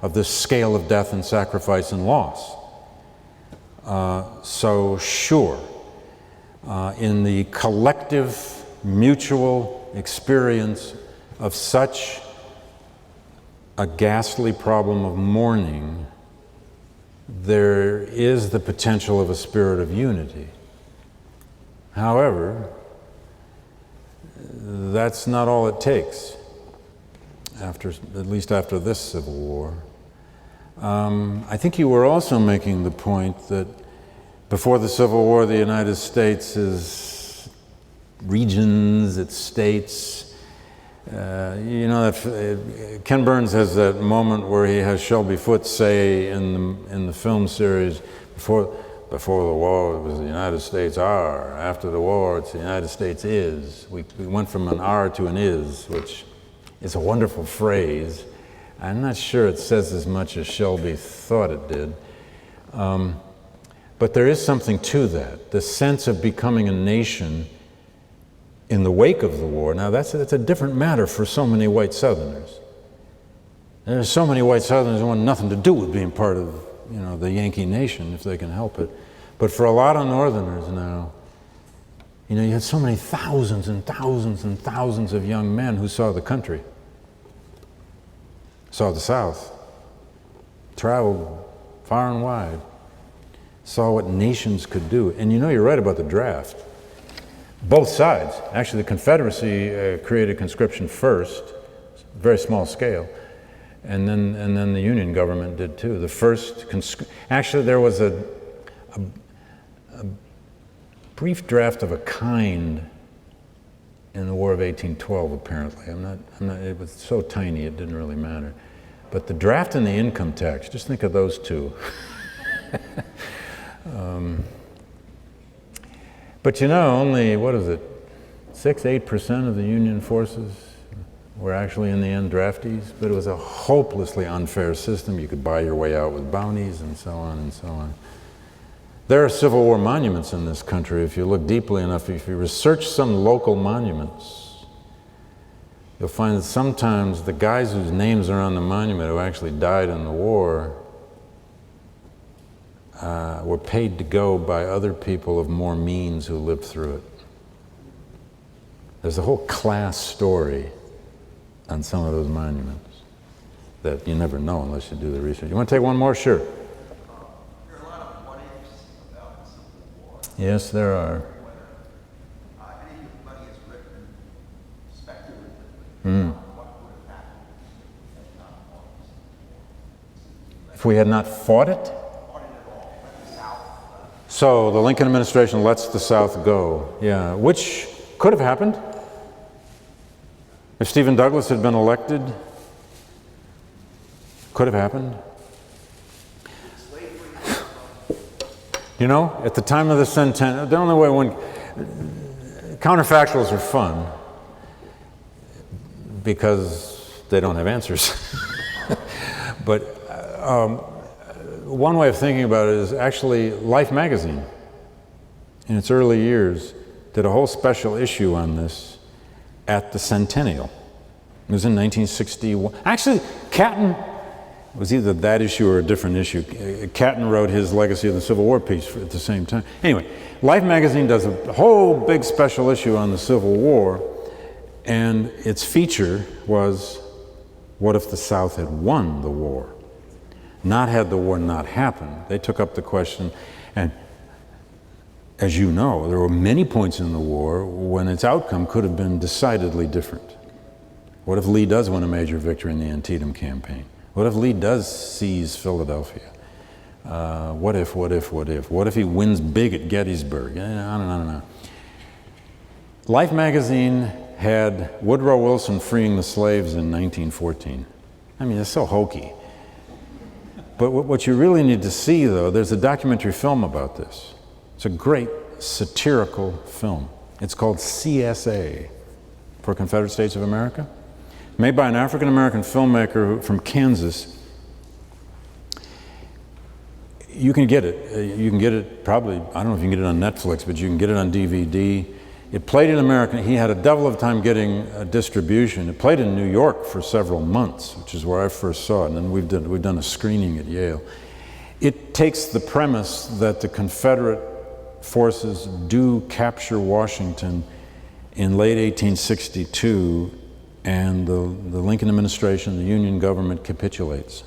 of this scale of death and sacrifice and loss. So sure, in the collective mutual experience of such a ghastly problem of mourning, there is the potential of a spirit of unity. However, that's not all it takes, at least after this Civil War. I think you were also making the point that before the Civil War, the United States' regions, its states, you know, Ken Burns has that moment where he has Shelby Foote say in the film series, before the war it was the United States are, after the war it's the United States is. We went from an are to an is, which is a wonderful phrase. I'm not sure it says as much as Shelby thought it did. But there is something to that, the sense of becoming a nation in the wake of the war. Now that's a different matter for so many white Southerners. There's so many white Southerners who want nothing to do with being part of, you know, the Yankee nation if they can help it. But for a lot of Northerners now, you know, you had so many thousands and thousands and thousands of young men who saw the country, saw the South, traveled far and wide, saw what nations could do. And you know, you're right about the draft. Both sides. Actually, the Confederacy created conscription first, very small scale, and then the Union government did too. The first actually, there was a brief draft of a kind in the War of 1812. Apparently, I'm not. It was so tiny it didn't really matter. But the draft and the income tax. Just think of those two. But you know, only, what is it, 6-8% of the Union forces were actually in the end draftees, but it was a hopelessly unfair system. You could buy your way out with bounties and so on and so on. There are Civil War monuments in this country. If you look deeply enough, if you research some local monuments, you'll find that sometimes the guys whose names are on the monument who actually died in the war were paid to go by other people of more means who lived through it. There's a whole class story on some of those monuments that you never know unless you do the research. You want to take one more? Sure. There are a lot of what-ifs about the Civil War. Yes, there are. Anybody has written speculatively what would have happened if not fought the Civil War. If we had not fought it? So the Lincoln administration lets the South go, yeah, which could have happened. If Stephen Douglas had been elected, could have happened. You know, at the time of the centennial, the only way counterfactuals are fun because they don't have answers. But one way of thinking about it is actually Life magazine, in its early years, did a whole special issue on this at the centennial. It was in 1961. Actually, Catton It was either that issue or a different issue. Catton wrote his Legacy of the Civil War piece at the same time. Anyway, Life magazine does a whole big special issue on the Civil War, and its feature was, what if the South had won the war? Not had the war not happened. They took up the question, and as you know, there were many points in the war when its outcome could have been decidedly different. What if Lee does win a major victory in the Antietam campaign? What if Lee does seize Philadelphia? What if? What if he wins big at Gettysburg? On and on and on. Life magazine had Woodrow Wilson freeing the slaves in 1914. I mean, it's so hokey. But what you really need to see, though, there's a documentary film about this. It's a great satirical film. It's called CSA, for Confederate States of America, made by an African-American filmmaker from Kansas. You can get it. You can get it probably, I don't know if you can get it on Netflix, but you can get it on DVD. It played in America. He had a devil of a time getting a distribution. It played in New York for several months, which is where I first saw it, and then we've done a screening at Yale. It takes the premise that the Confederate forces do capture Washington in late 1862, and the Lincoln administration, the Union government, capitulates.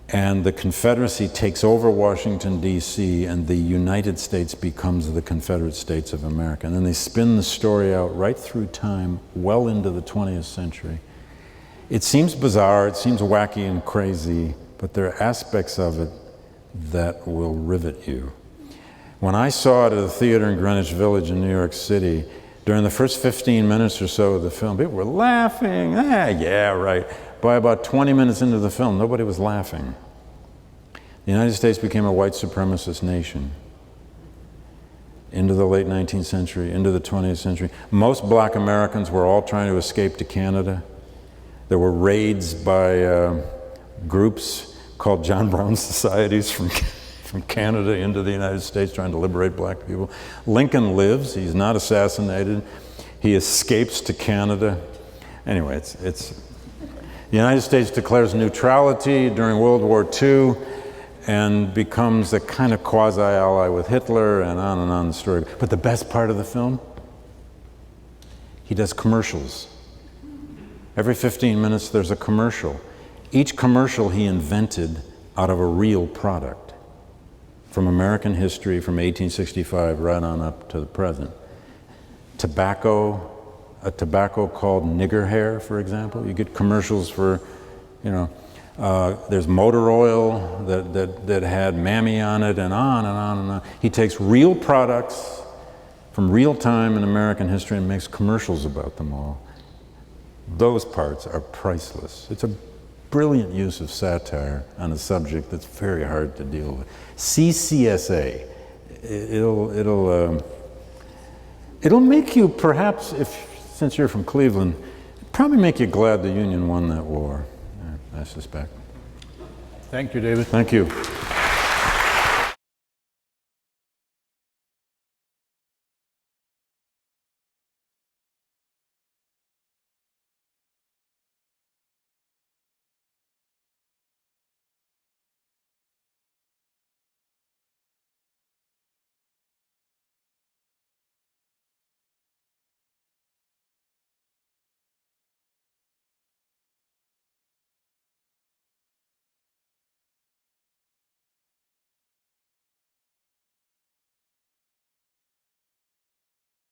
And the Confederacy takes over Washington, D.C., and the United States becomes the Confederate States of America. And then they spin the story out right through time, well into the 20th century. It seems bizarre, it seems wacky and crazy, but there are aspects of it that will rivet you. When I saw it at a theater in Greenwich Village in New York City, during the first 15 minutes or so of the film, people were laughing. Yeah, right. By about 20 minutes into the film, nobody was laughing. The United States became a white supremacist nation into the late 19th century, into the 20th century. Most black Americans were all trying to escape to Canada. There were raids by groups called John Brown Societies from Canada into the United States trying to liberate black people. Lincoln lives, he's not assassinated. He escapes to Canada. Anyway, the United States declares neutrality during World War II and becomes a kind of quasi-ally with Hitler, and on the story. But the best part of the film, he does commercials. Every 15 minutes there's a commercial. Each commercial he invented out of a real product from American history from 1865 right on up to the present. Tobacco, a tobacco called nigger hair, for example. You get commercials for, there's motor oil that had Mammy on it, and on and on and on. He takes real products from real time in American history and makes commercials about them all. Those parts are priceless. It's a brilliant use of satire on a subject that's very hard to deal with. CCSA, it'll make you, perhaps, since you're from Cleveland, probably make you glad the Union won that war, I suspect. Thank you, David. Thank you.